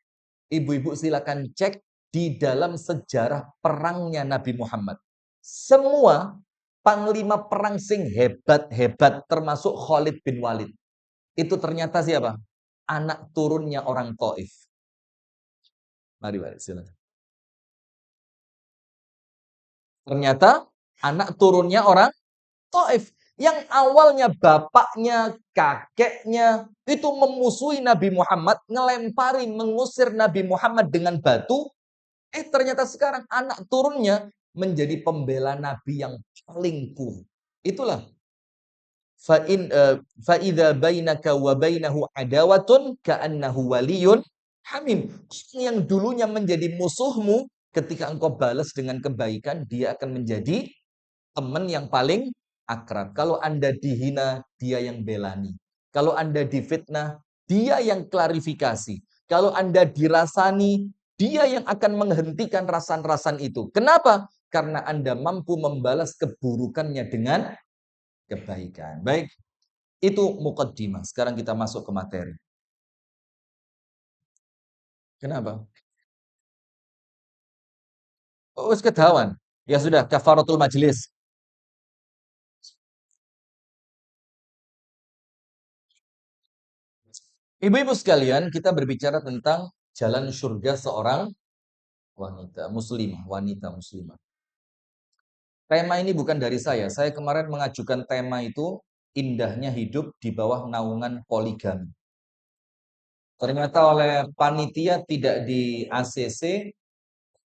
Speaker 1: Ibu-ibu silakan cek di dalam sejarah perangnya Nabi Muhammad. Semua panglima perang sing hebat-hebat termasuk Khalid bin Walid. Itu ternyata siapa? Anak turunnya orang Taif. Mari silakan. Ternyata anak turunnya orang Taif. Yang awalnya bapaknya, kakeknya itu memusuhi Nabi Muhammad, ngelempari, mengusir Nabi Muhammad dengan batu. Ternyata sekarang anak turunnya menjadi pembela Nabi yang paling kuat. Itulah fa'idza bainaka wa bainahu adawatun ka'annahu waliyun hamim. Orang yang dulunya menjadi musuhmu, ketika engkau balas dengan kebaikan, dia akan menjadi teman yang paling akrab. Kalau Anda dihina, dia yang belani. Kalau Anda difitnah, dia yang klarifikasi. Kalau Anda dirasani, dia yang akan menghentikan rasan-rasan itu. Kenapa? Karena Anda mampu membalas keburukannya dengan kebaikan. Baik, itu muqaddimah. Sekarang kita masuk ke materi. Kenapa? Oh, ketahuan. Ya sudah, kafaratul majlis. Ibu-ibu sekalian, kita berbicara tentang jalan surga seorang wanita muslimah, wanita muslimah. Tema ini bukan dari saya. Saya kemarin mengajukan tema itu indahnya hidup di bawah naungan poligami. Ternyata oleh panitia tidak di ACC,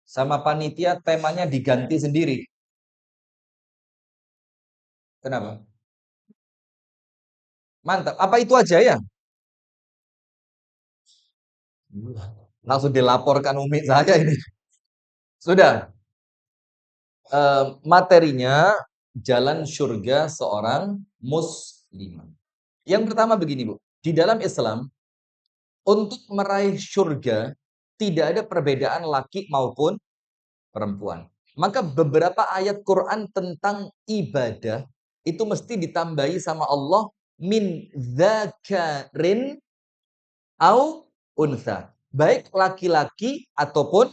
Speaker 1: sama panitia temanya diganti sendiri. Kenapa? Mantap. Apa itu aja ya? Langsung dilaporkan Umi saya ini. Sudah. Materinya jalan surga seorang muslimah. Yang pertama begini, Bu. Di dalam Islam, untuk meraih surga, tidak ada perbedaan laki maupun perempuan. Maka beberapa ayat Quran tentang ibadah, itu mesti ditambahi sama Allah, min dzakarin au unsa. Baik laki-laki ataupun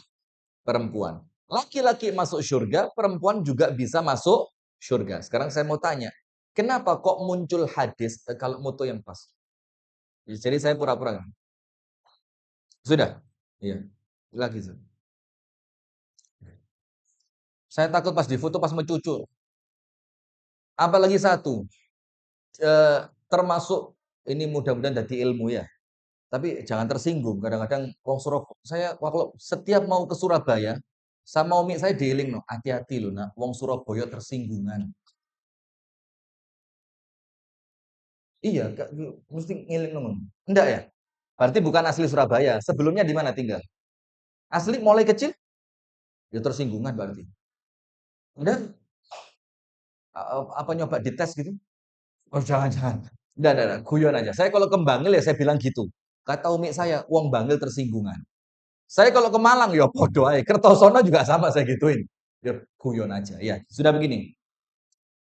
Speaker 1: perempuan. Laki-laki masuk surga, perempuan juga bisa masuk surga. Sekarang saya mau tanya, kenapa kok muncul hadis kalau moto yang pas? Jadi saya pura-pura. Sudah. Iya, lagi tuh. Saya takut pas difoto pas mencucur. Apalagi satu, termasuk ini mudah-mudahan dari ilmu ya. Tapi jangan tersinggung. Kadang-kadang wong Surabaya, saya kalau setiap mau ke Surabaya, sama umi saya dieling no, hati-hati loh nak, wong Surabaya tersinggungan. Iya, mesti ngiling no. Enggak ya? Berarti bukan asli Surabaya. Sebelumnya di mana tinggal? Asli mulai kecil, ya tersinggungan berarti. Udah apa nyoba dites gitu? Oh jangan-jangan. Enggak, guyon aja. Saya kalau ke Bangil ya saya bilang gitu. Kata umi saya, wong Bangil tersinggungan. Saya kalau ke Malang ya podo ae. Kertosono juga sama saya gituin. Ya guyon aja. Ya, sudah begini.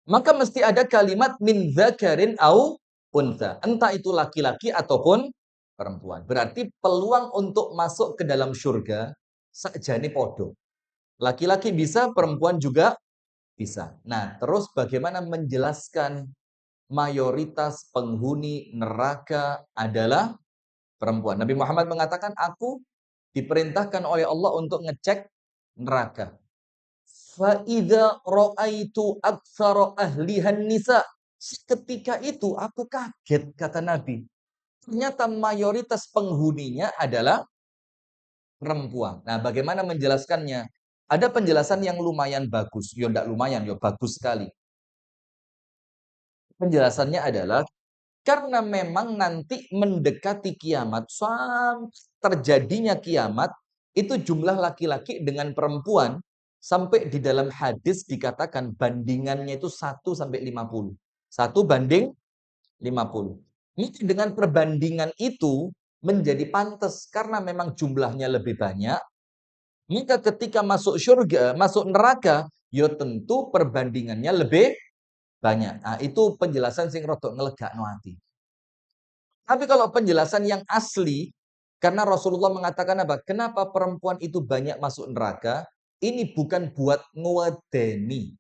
Speaker 1: Maka mesti ada kalimat min dzakarin au untha. Entah itu laki-laki ataupun perempuan. Berarti peluang untuk masuk ke dalam surga sakjane podo. Laki-laki bisa, perempuan juga bisa. Nah, terus bagaimana menjelaskan mayoritas penghuni neraka adalah perempuan. Nabi Muhammad mengatakan, aku diperintahkan oleh Allah untuk ngecek neraka. Fa'idha ra'aitu aktsara ahlihan nisa. Seketika itu aku kaget, kata Nabi. Ternyata mayoritas penghuninya adalah perempuan. Nah, bagaimana menjelaskannya? Ada penjelasan yang lumayan bagus. Ya, enggak lumayan, ya bagus sekali. Penjelasannya adalah karena memang nanti mendekati kiamat, sampai terjadinya kiamat, itu jumlah laki-laki dengan perempuan, sampai di dalam hadis dikatakan bandingannya itu 1 sampai 50. 1 banding 50. Maka dengan perbandingan itu menjadi pantas karena memang jumlahnya lebih banyak, maka ketika masuk surga, masuk neraka, ya tentu perbandingannya lebih banyak. Nah, itu penjelasan sing rodok ngelegakno ati. Tapi kalau penjelasan yang asli, karena Rasulullah mengatakan apa? Kenapa perempuan itu banyak masuk neraka? Ini bukan buat ngewedeni.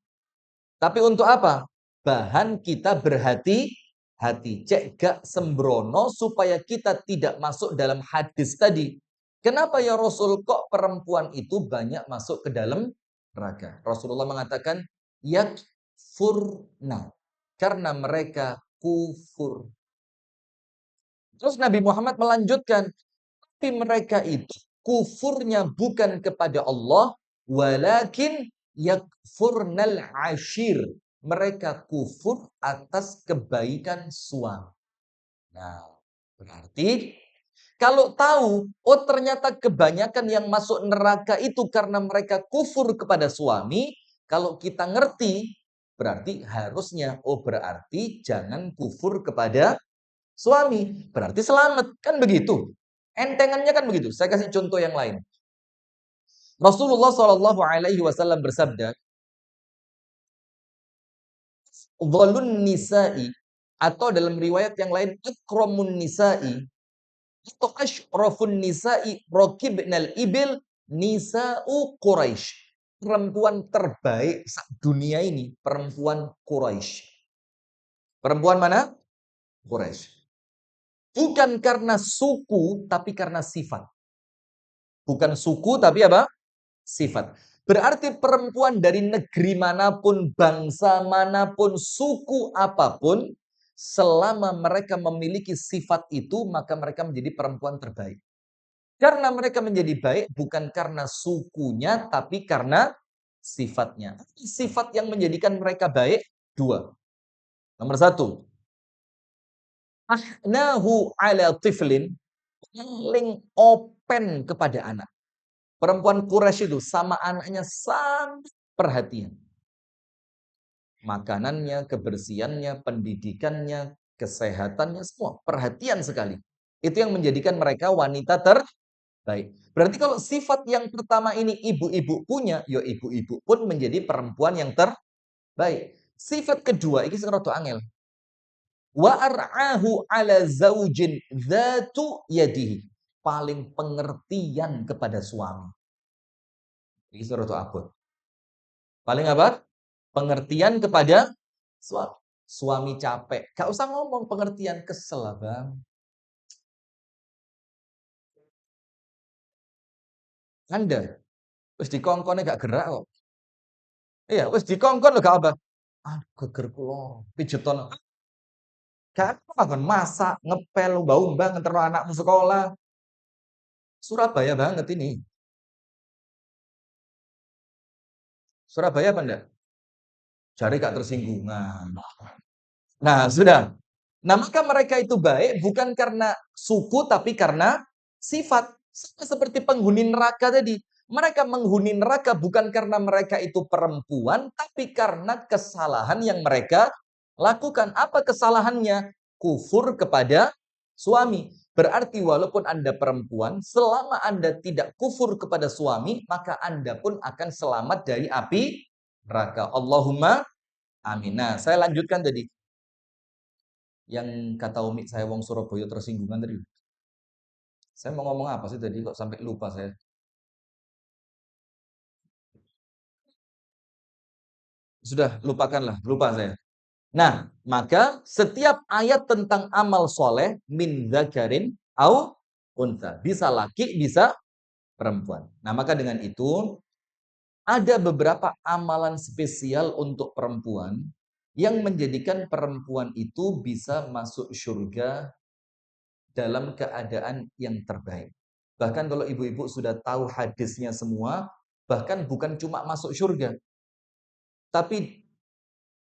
Speaker 1: Tapi untuk apa? Bahan kita berhati-hati. Cek gak sembrono supaya kita tidak masuk dalam hadis tadi. Kenapa ya Rasul kok perempuan itu banyak masuk ke dalam neraka? Rasulullah mengatakan, yakfurna. Karena mereka kufur. Terus Nabi Muhammad melanjutkan, tapi mereka itu kufurnya bukan kepada Allah, walakin yakfurnal ashir. Mereka kufur atas kebaikan suami. Nah, berarti kalau tahu, oh ternyata kebanyakan yang masuk neraka itu karena mereka kufur kepada suami, kalau kita ngerti, berarti harusnya, oh berarti jangan kufur kepada suami. Berarti selamat. Kan begitu. Entengannya kan begitu. Saya kasih contoh yang lain. Rasulullah Shallallahu Alaihi Wasallam bersabda, "Dhalun nisa'i," atau dalam riwayat yang lain, "Akramun nisa'i," atau "Ashrafun nisa'i rokibnal ibil nisa'u Quraisy." Perempuan terbaik dunia ini, perempuan Quraisy. Perempuan mana? Quraisy. Bukan karena suku, tapi karena sifat. Bukan suku, tapi apa? Sifat. Berarti perempuan dari negeri manapun, bangsa manapun, suku apapun, selama mereka memiliki sifat itu, maka mereka menjadi perempuan terbaik. Karena mereka menjadi baik bukan karena sukunya, tapi karena sifatnya. Sifat yang menjadikan mereka baik, dua. Nomor satu, ahnahu ala tiflin, paling open kepada anak. Perempuan Quraisy itu sama anaknya sangat perhatian. Makanannya, kebersihannya, pendidikannya, kesehatannya, semua perhatian sekali. Itu yang menjadikan mereka wanita terbaik. Berarti kalau sifat yang pertama ini ibu-ibu punya, ya ibu-ibu pun menjadi perempuan yang terbaik. Sifat kedua, ini sekarang angel. Wa ar'ahu ala zaujin dzatu yadihi. Paling pengertian kepada suami. Ini surat abad. Paling apa? Pengertian kepada suami. Suami capek. Gak usah ngomong pengertian. Kesel lah bang. Anda wis dikongkone gak gerak kok. Iya, wis dikongkon lho gak apa. Aduh, geger kula, pijeton. Gak apa kon masak, ngepel, umbah-umbah nganterno anakmu sekolah. Surabaya banget ini. Surabaya apa enggak? Jari gak tersinggungan. Nah, sudah. Nah, maka mereka itu baik bukan karena suku tapi karena sifat. Sama seperti penghuni neraka tadi. Mereka menghuni neraka bukan karena mereka itu perempuan, tapi karena kesalahan yang mereka lakukan. Apa kesalahannya? Kufur kepada suami. Berarti walaupun Anda perempuan, selama Anda tidak kufur kepada suami, maka Anda pun akan selamat dari api neraka. Allahumma amin. Nah, saya lanjutkan tadi. Yang kata Umi saya wong Surabaya tersinggungan tadi. Saya mau ngomong apa sih tadi kok sampai lupa saya. Sudah, lupakanlah, lupa saya. Nah, maka setiap ayat tentang amal soleh min dzakarin au unta. Bisa laki, bisa perempuan. Nah, maka dengan itu ada beberapa amalan spesial untuk perempuan yang menjadikan perempuan itu bisa masuk surga dalam keadaan yang terbaik. Bahkan kalau ibu-ibu sudah tahu hadisnya semua, bahkan bukan cuma masuk surga, tapi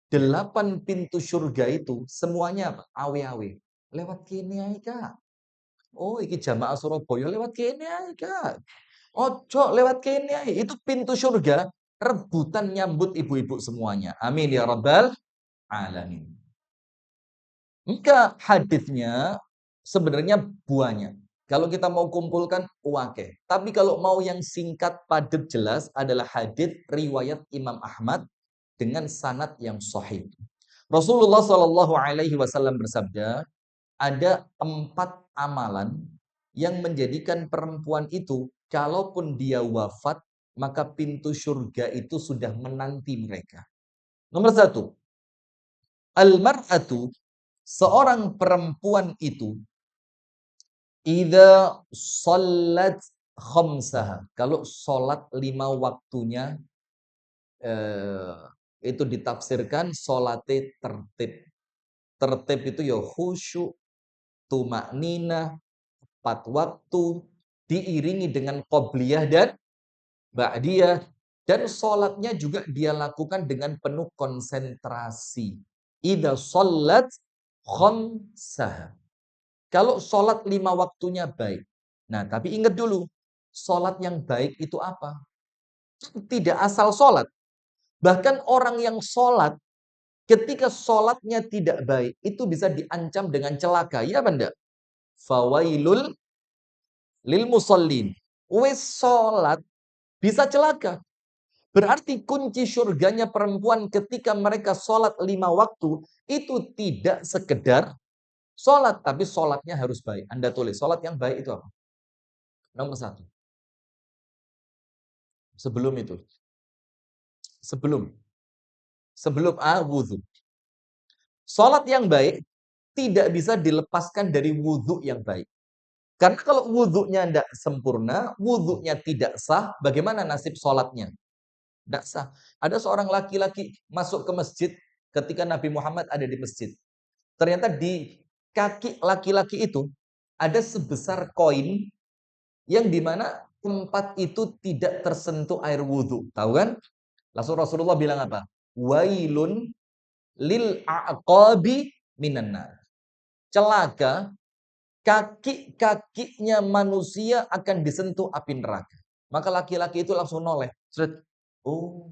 Speaker 1: 8 pintu surga itu semuanya apa? Awe-awe. Lewat kene ae, Kak. Oh, iki jamaah Surabaya lewat kene ae, Kak. Ojo lewat kene ae. Itu pintu surga rebutan nyambut ibu-ibu semuanya. Amin ya rabbal alamin. Maka hadisnya sebenarnya banyak. Kalau kita mau kumpulkan wake. Tapi kalau mau yang singkat, padat, jelas adalah hadis riwayat Imam Ahmad dengan sanad yang sahih. Rasulullah Shallallahu Alaihi Wasallam bersabda, ada 4 amalan yang menjadikan perempuan itu, kalaupun dia wafat, maka pintu surga itu sudah menanti mereka. Nomor 1, al-mar'atu, seorang perempuan itu, idza shallat khamsaha, kalau sholat 5 waktunya, eh, itu ditafsirkan sholate tertib. Tertib itu ya khusyuk, tumakninah, 4 waktu, diiringi dengan qobliyah dan ba'diyah, dan sholatnya juga dia lakukan dengan penuh konsentrasi. Idza shollat khamsaha. Kalau sholat 5 waktunya baik. Nah, tapi ingat dulu, sholat yang baik itu apa? Tidak asal sholat. Bahkan orang yang sholat, ketika sholatnya tidak baik, itu bisa diancam dengan celaka. Ya benda? Fawailul lil musallin. Wes sholat bisa celaka. Berarti kunci surganya perempuan ketika mereka sholat 5 waktu, itu tidak sekedar sholat, tapi sholatnya harus baik. Anda tulis, sholat yang baik itu apa? Nomor 1. Sebelum itu. Sebelum. Sebelum wudhu. Sholat yang baik tidak bisa dilepaskan dari wudhu yang baik. Karena kalau wudhunya tidak sempurna, wudhunya tidak sah, bagaimana nasib sholatnya? Tidak sah. Ada seorang laki-laki masuk ke masjid ketika Nabi Muhammad ada di masjid. Ternyata di kaki laki-laki itu ada sebesar koin yang dimana tempat itu tidak tersentuh air wudhu. Tahu kan? Langsung Rasulullah bilang apa? Wailun lil aqabi minan nar. Celaka, kaki-kakinya manusia akan disentuh api neraka. Maka laki-laki itu langsung noleh. Oh,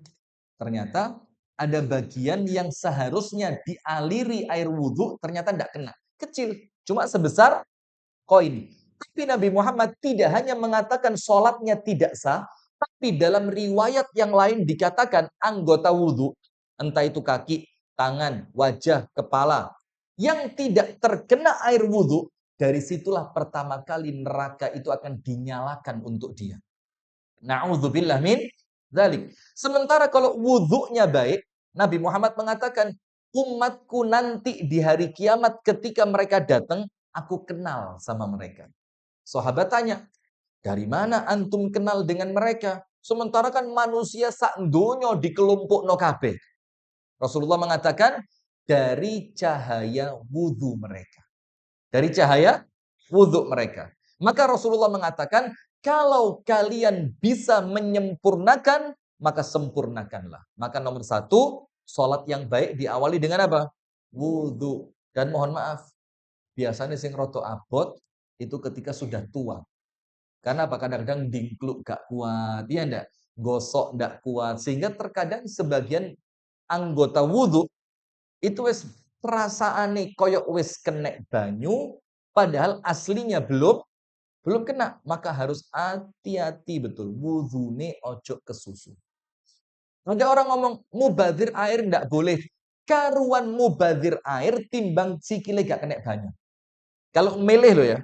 Speaker 1: ternyata ada bagian yang seharusnya dialiri air wudhu, ternyata tidak kena. Kecil, cuma sebesar koin. Tapi Nabi Muhammad tidak hanya mengatakan sholatnya tidak sah, tapi dalam riwayat yang lain dikatakan anggota wudhu, entah itu kaki, tangan, wajah, kepala, yang tidak terkena air wudhu, dari situlah pertama kali neraka itu akan dinyalakan untuk dia. Na'udzubillah min dzalik. Sementara kalau wudhunya baik, Nabi Muhammad mengatakan, umatku nanti di hari kiamat ketika mereka datang, aku kenal sama mereka. Sahabat tanya, Dari mana antum kenal dengan mereka? Sementara kan manusia sak donya dikelompokno kabeh. Rasulullah mengatakan dari cahaya wudhu mereka. Dari cahaya wudhu mereka. Maka Rasulullah mengatakan, kalau kalian bisa menyempurnakan, maka sempurnakanlah. Maka nomor satu, sholat yang baik diawali dengan apa? Wudhu. Dan mohon maaf, biasanya sing roto abot itu ketika sudah tua. Karena apa? Kadang-kadang dingkluk gak kuat, ya enggak? Gosok enggak kuat. Sehingga terkadang sebagian anggota wudhu itu wis perasaane koyok wis kena banyu, padahal aslinya belum kena. Maka harus hati-hati betul. Wudhune ojo kesusu. Ada orang ngomong mubadzir air ndak boleh. Karuan mubadzir air timbang sikile gak kena banyu. Kalau milih loh ya.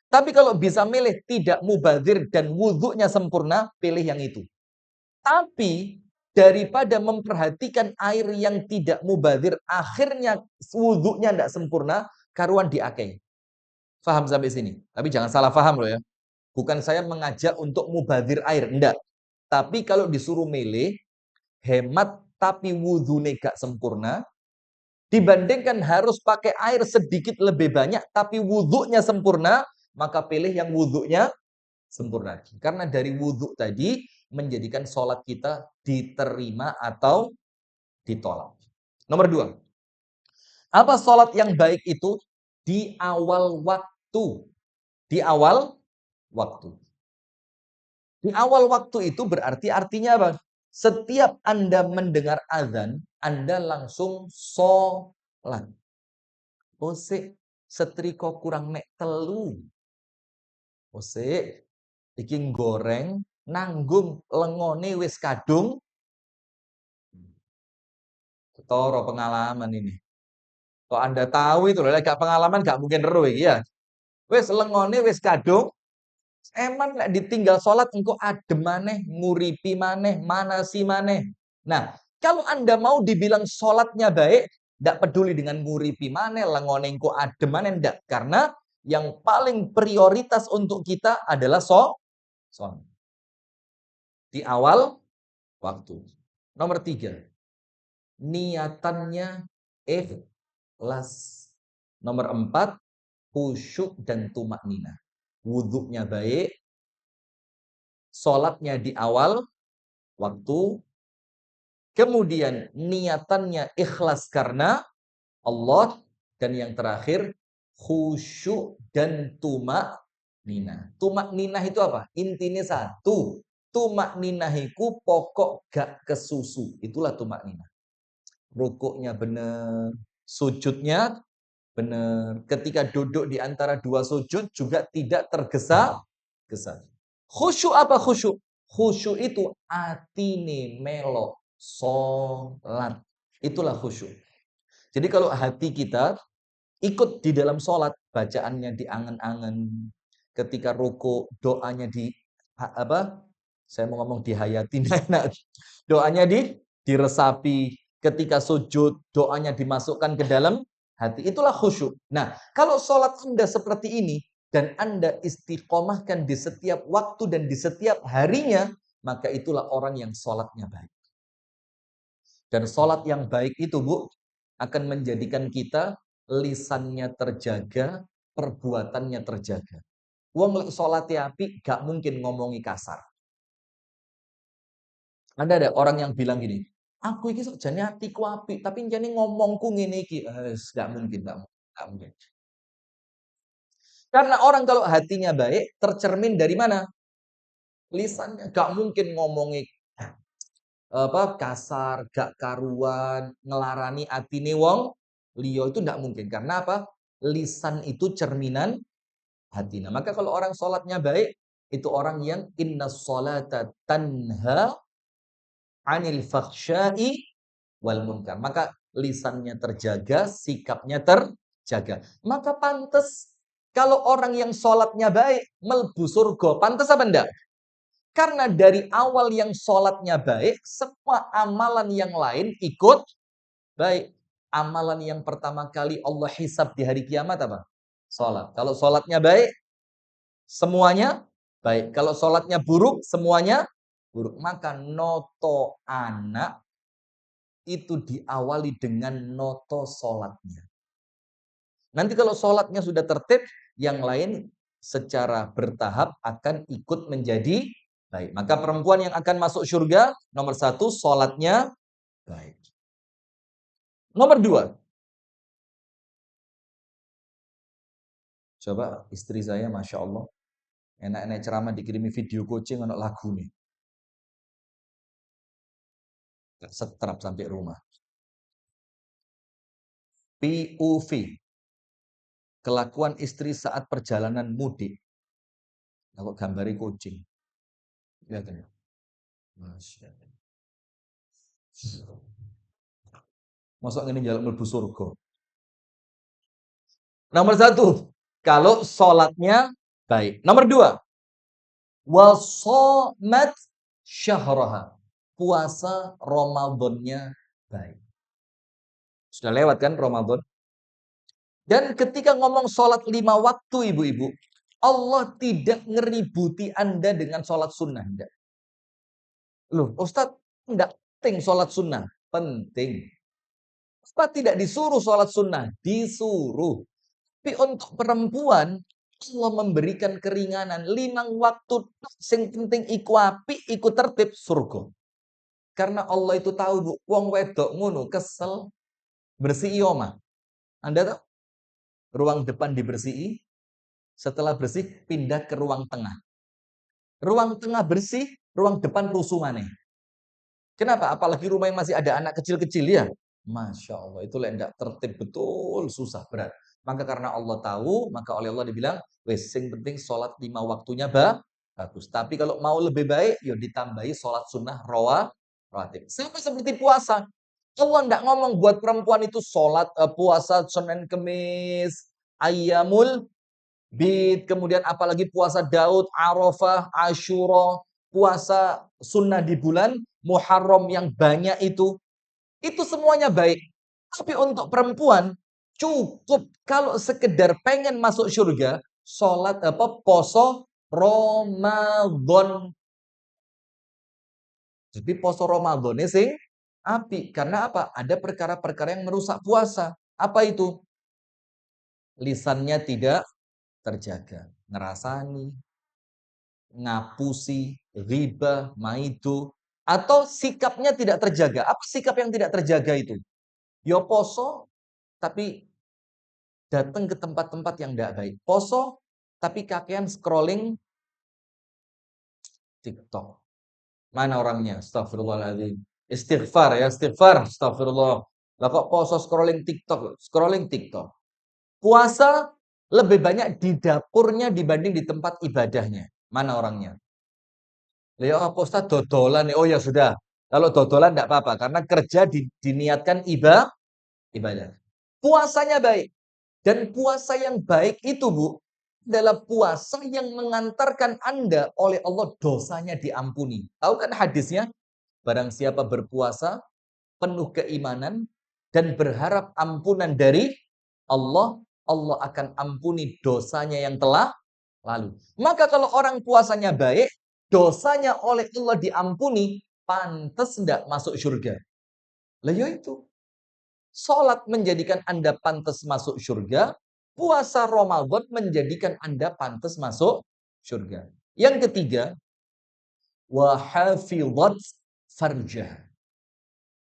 Speaker 1: Tapi kalau bisa milih tidak mubadzir dan wudhunya sempurna, pilih yang itu. Tapi daripada memperhatikan air yang tidak mubadzir, akhirnya wudhunya tidak sempurna, karuan diakai. Faham sampai sini? Tapi jangan salah faham loh ya. Bukan saya mengajak untuk mubadzir air, enggak. Tapi kalau disuruh milih, hemat tapi wudhunya gak sempurna, dibandingkan harus pakai air sedikit lebih banyak, tapi wudhunya sempurna, maka pilih yang wudhunya sempurna. Karena dari wudhu tadi menjadikan sholat kita diterima atau ditolak. Nomor dua, apa sholat yang baik itu? Di awal waktu. Di awal waktu. Di awal waktu itu berarti artinya apa? Setiap Anda mendengar azan, Anda langsung sholat. Osik, setrika kurang nek telu. Osik, iki goreng, nanggung lengone wis kadung. Ketoro pengalaman ini. Kok Anda tahu itu loh, gak pengalaman gak mungkin ero iki ya. Wis lengone wis kadung, eman lek ditinggal salat engko adem maneh, nguripi maneh, manasi maneh. Nah, kalau Anda mau dibilang salatnya baik, ndak peduli dengan nguripi maneh, lengone engko adem maneh ndak, karena yang paling prioritas untuk kita adalah salat. Di awal waktu. Nomor 3, niatannya ikhlas. Nomor 4, khusyuk dan tumaknina. Wudhunya baik, sholatnya di awal waktu, kemudian niatannya ikhlas karena Allah, dan yang terakhir khusyuk dan tumaknina. Tumaknina itu apa? Intinya satu. Tumaknina itu pokok gak kesusu. Itulah tumaknina. Rukuknya benar, sujudnya benar. Ketika duduk di antara dua sujud juga tidak tergesa-gesa. Khusyuk apa khusyuk? Khusyuk itu atine melo salat. Itulah khusyuk. Jadi kalau hati kita ikut di dalam sholat, bacaannya diangen-angen, ketika ruku doanya di apa? Saya mau ngomong dihayatin, doanya diresapi, ketika sujud doanya dimasukkan ke dalam hati. Itulah khusyuk. Nah, kalau sholat Anda seperti ini dan Anda istiqomahkan di setiap waktu dan di setiap harinya, maka itulah orang yang sholatnya baik. Dan sholat yang baik itu, Bu, akan menjadikan kita lisannya terjaga, perbuatannya terjaga. Wong lek sholatnya api, gak mungkin ngomongi kasar. Ada orang yang bilang gini, aku ini sakjane atiku api, tapi jane ngomongku ngene iki, gak mungkin, gak mungkin. Karena orang kalau hatinya baik, tercermin dari mana? Lisannya. Gak mungkin ngomongi kasar, gak karuan, ngelarani atine wong liya, itu ndak mungkin. Karena apa? Lisan itu cerminan hati. Nah, maka kalau orang sholatnya baik, itu orang yang inna sholata tanha 'anil fakhsya'i wal munkar. Maka lisannya terjaga, sikapnya terjaga. Maka pantas kalau orang yang sholatnya baik melbu surga. Pantas apa enggak? Karena dari awal yang sholatnya baik, semua amalan yang lain ikut baik. Amalan yang pertama kali Allah hisab di hari kiamat apa? Sholat. Kalau sholatnya baik, semuanya baik. Kalau sholatnya buruk, semuanya buruk. Maka noto anak itu diawali dengan noto sholatnya. Nanti kalau sholatnya sudah tertib, yang lain secara bertahap akan ikut menjadi baik. Maka perempuan yang akan masuk surga, nomor satu, sholatnya baik. Nomor dua, coba istri saya, Masya Allah, enak-enak ceramah dikirimi video coaching anak lagu nih. Setrap sampai rumah. POV, kelakuan istri saat perjalanan mudik. Kalau gambari coaching. Lihat ini. Masya Allah. Masuk ini jalan mlebu surga. Nomor satu, kalau sholatnya baik. Nomor dua, wasomat syahraha. Puasa Ramadannya baik. Sudah lewat kan Ramadan? Dan ketika ngomong sholat 5 waktu ibu-ibu, Allah tidak ngeributi Anda dengan sholat sunnah. Enggak. Loh, Ustadz, enggak penting sholat sunnah. Penting. Apa tidak disuruh sholat sunnah? Disuruh. Tapi untuk perempuan, Allah memberikan keringanan. 5 waktu, sing penting iku api, iku tertib, surga. Karena Allah itu tahu, Bu, wong wedok ngono, kesel, bersih omah. Anda tahu? Ruang depan dibersihi, setelah bersih, pindah ke ruang tengah. Ruang tengah bersih, ruang depan rusuh maneh. Kenapa? Apalagi rumah yang masih ada anak kecil-kecil ya. Masya Allah, itu tidak tertib betul, susah, berat. Maka karena Allah tahu, maka oleh Allah dibilang, wes sing penting sholat 5 waktunya bagus. Tapi kalau mau lebih baik, ya ditambahi sholat sunnah rawatib. Sama seperti puasa. Allah tidak ngomong buat perempuan itu sholat puasa Senin Kemis, Ayyamul Bid, kemudian apalagi puasa Daud, Arafah, Asyura, puasa sunnah di bulan Muharram yang banyak itu semuanya baik. Tapi untuk perempuan cukup kalau sekedar pengen masuk surga, sholat poso Ramadan. Jadi poso Ramadan sing api. Karena apa? Ada perkara-perkara yang merusak puasa. Apa itu? Lisannya tidak terjaga. Ngerasani, ngapusi, riba, maido, atau sikapnya tidak terjaga. Apa sikap yang tidak terjaga itu? Yo poso, tapi datang ke tempat-tempat yang tidak baik. Poso, tapi kakean scrolling TikTok. Mana orangnya? Astagfirullahaladzim. Istighfar ya, istighfar. Astagfirullah. Lah kok poso scrolling TikTok? Scrolling TikTok. Puasa lebih banyak di dapurnya dibanding di tempat ibadahnya. Mana orangnya? Ya apa Ustaz dodolan? Oh ya sudah. Kalau dodolan tidak apa-apa. Karena kerja diniatkan ibadah. Puasanya baik. Dan puasa yang baik itu, Bu, adalah puasa yang mengantarkan Anda oleh Allah dosanya diampuni. Tahu kan hadisnya? Barang siapa berpuasa penuh keimanan dan berharap ampunan dari Allah, Allah akan ampuni dosanya yang telah lalu. Maka kalau orang puasanya baik, dosanya oleh Allah diampuni, pantas tidak masuk surga. Lah ya itu. Salat menjadikan Anda pantas masuk surga, puasa Ramadan menjadikan Anda pantas masuk surga. Yang ketiga, wa hafizat farjah.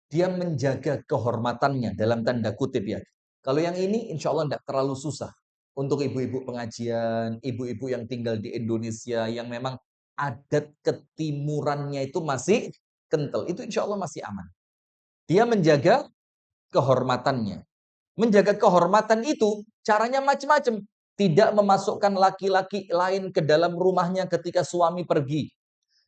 Speaker 1: Dia menjaga kehormatannya dalam tanda kutip ya. Kalau yang ini insya Allah tidak terlalu susah. Untuk ibu-ibu pengajian, ibu-ibu yang tinggal di Indonesia yang memang adat ketimurannya itu masih kental. Itu insya Allah masih aman. Dia menjaga kehormatannya. Menjaga kehormatan itu caranya macam-macam. Tidak memasukkan laki-laki lain ke dalam rumahnya ketika suami pergi.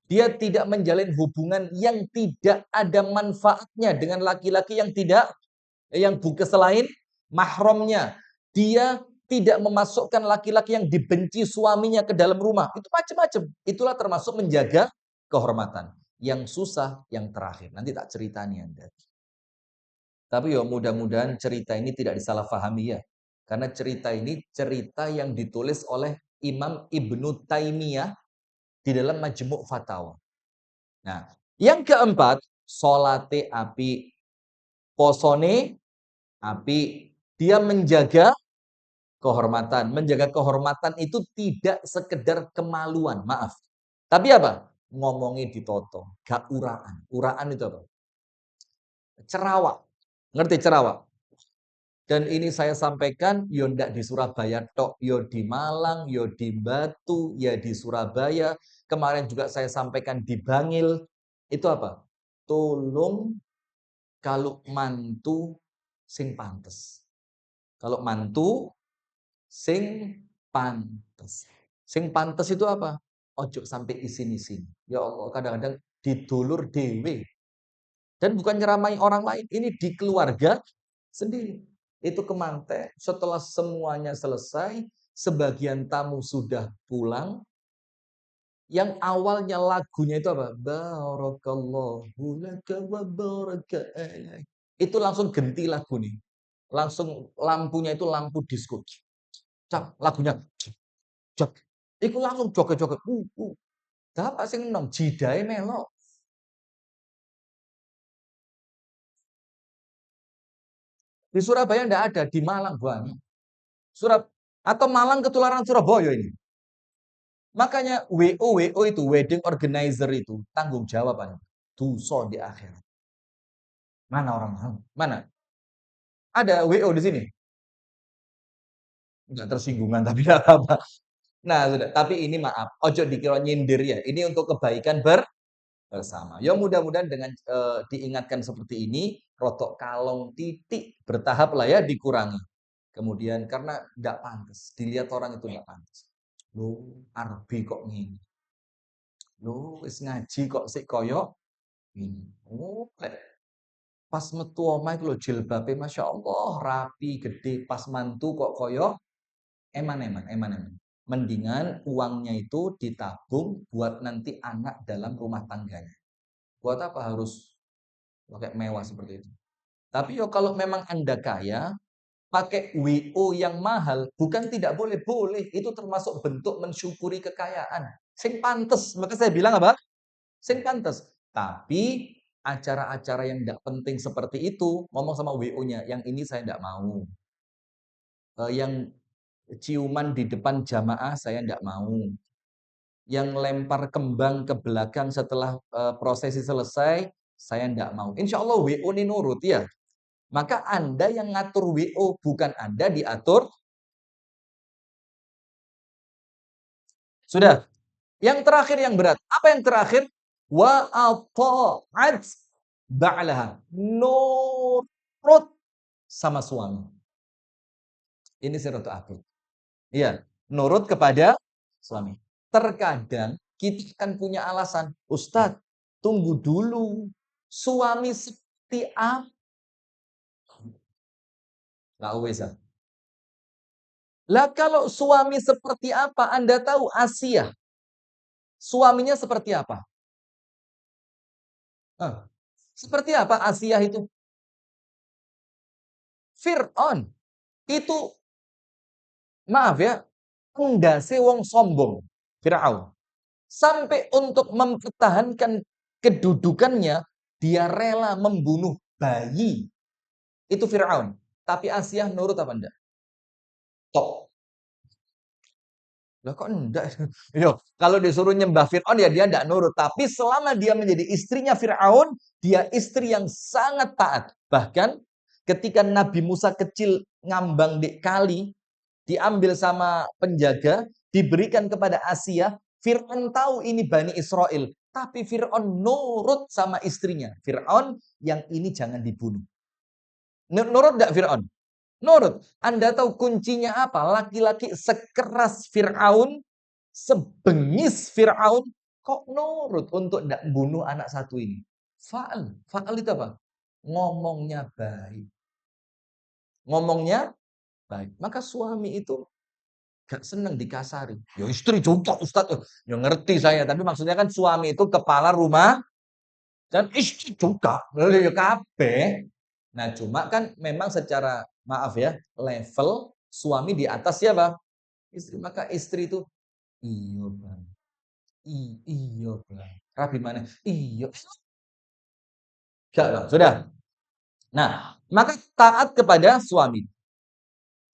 Speaker 1: Dia tidak menjalin hubungan yang tidak ada manfaatnya dengan laki-laki yang bukan selain mahramnya. Dia tidak memasukkan laki-laki yang dibenci suaminya ke dalam rumah. Itu macam-macam. Itulah termasuk menjaga kehormatan. Yang susah yang terakhir. Nanti tak ceritani Anda. Tapi ya mudah-mudahan cerita ini tidak disalahpahami ya. Karena cerita ini cerita yang ditulis oleh Imam Ibnu Taimiyah di dalam Majmu' Fatawa. Nah, yang keempat, salate api, posone api. Dia menjaga kehormatan. Menjaga kehormatan itu tidak sekedar kemaluan, maaf. Tapi apa? Ngomongnya ditoto, gak uraan. Uraan itu apa? Cerawak. Ngerti cerawak? Dan ini saya sampaikan, yo ndak di Surabaya tok, yo di Malang, yo di Batu, ya di Surabaya. Kemarin juga saya sampaikan di Bangil. Itu apa? Tolong kalau mantu sing pantes. Kalau mantu sing pantes. Sing pantes itu apa? Ojo sampai isin-isin. Ya Allah, kadang-kadang didulur dewe. Dan bukan nyeramai orang lain, ini di keluarga sendiri. Itu kemanten, setelah semuanya selesai, sebagian tamu sudah pulang, yang awalnya lagunya itu apa? Barakallahu laka wa baraka alaik. Itu langsung ganti lagu nih. Langsung lampunya itu lampu disko. Cak, lagunya cak. Iku langsung joget-joget. Dapat sing enom jidae melo. Di Surabaya enggak ada, di Malang banyak. Atau Malang ketularan Surabaya ini. Makanya WO itu, wedding organizer itu, tanggung jawaban. Dosa di akhirat. Mana orang mau? Mana? Ada WO di sini? Enggak tersinggungan, tapi enggak apa-apa. Nah, sudah. Tapi ini maaf, ojo dikira nyindir ya. Ini untuk kebaikan bersama. Ya mudah-mudahan dengan diingatkan seperti ini, rotok kalong titik bertahap lah ya dikurangi. Kemudian karena enggak pantas, dilihat orang itu enggak pantas. Loh, Arbi kok ngini. Loh, wis ngaji kok sik koyo ini. Oh, pas metu omah iku lho jilbabe masyaallah rapi, gede, pas mantu kok koyo eman-eman. Mendingan uangnya itu ditabung buat nanti anak dalam rumah tangganya. Buat apa harus pakai mewah seperti itu? Tapi yo kalau memang Anda kaya, pakai WO yang mahal, bukan tidak boleh, boleh. Itu termasuk bentuk mensyukuri kekayaan. Sing pantes, maka saya bilang apa? Sing pantes. Tapi acara-acara yang tidak penting seperti itu, ngomong sama WO-nya, yang ini saya tidak mau. Yang ciuman di depan jamaah saya tidak mau. Yang lempar kembang ke belakang setelah prosesi selesai, saya tidak mau. Insya Allah WO ini nurut ya. Maka Anda yang ngatur WO, bukan Anda diatur. Sudah. Yang terakhir yang berat. Apa yang terakhir? Wa ata'at ba'laha. Nurut sama suami. Ini siratul akil. Iya, nurut kepada suami. Terkadang kita kan punya alasan, Ustadz, tunggu dulu. Suami seperti apa? Nggak usah. Lah kalau suami seperti apa? Anda tahu Asia. Suaminya seperti apa? Seperti apa Asia itu? Fir'aun. Itu, maaf ya, endase wong sombong. Fir'aun. Sampai untuk mempertahankan kedudukannya, dia rela membunuh bayi. Itu Fir'aun. Tapi Asia nurut apa enggak? Tok. Lah kok enggak? Yo, kalau disuruh nyembah Fir'aun ya dia enggak nurut. Tapi selama dia menjadi istrinya Fir'aun, dia istri yang sangat taat. Bahkan ketika Nabi Musa kecil ngambang di kali, diambil sama penjaga, diberikan kepada Asia, Fir'aun tahu ini Bani Israel. Tapi Fir'aun nurut sama istrinya. Fir'aun yang ini jangan dibunuh. Nurut enggak Fir'aun? Nurut. Anda tahu kuncinya apa? Laki-laki sekeras Fir'aun, sebengis Fir'aun, kok nurut untuk tidak bunuh anak satu ini? Fa'al. Fa'al itu apa? Ngomongnya baik. Ngomongnya baik. Maka suami itu gak seneng dikasari. Ya istri juga Ustaz. Ya ngerti saya. Tapi maksudnya kan suami itu kepala rumah. Dan istri juga. Ya kabeh. Nah cuma kan memang secara maaf ya, level suami di atas siapa? Istri. Maka istri itu, iya bang. Iya, Bang. Rabi mana? Iya. Enggak loh, sudah. Nah, maka taat kepada suami.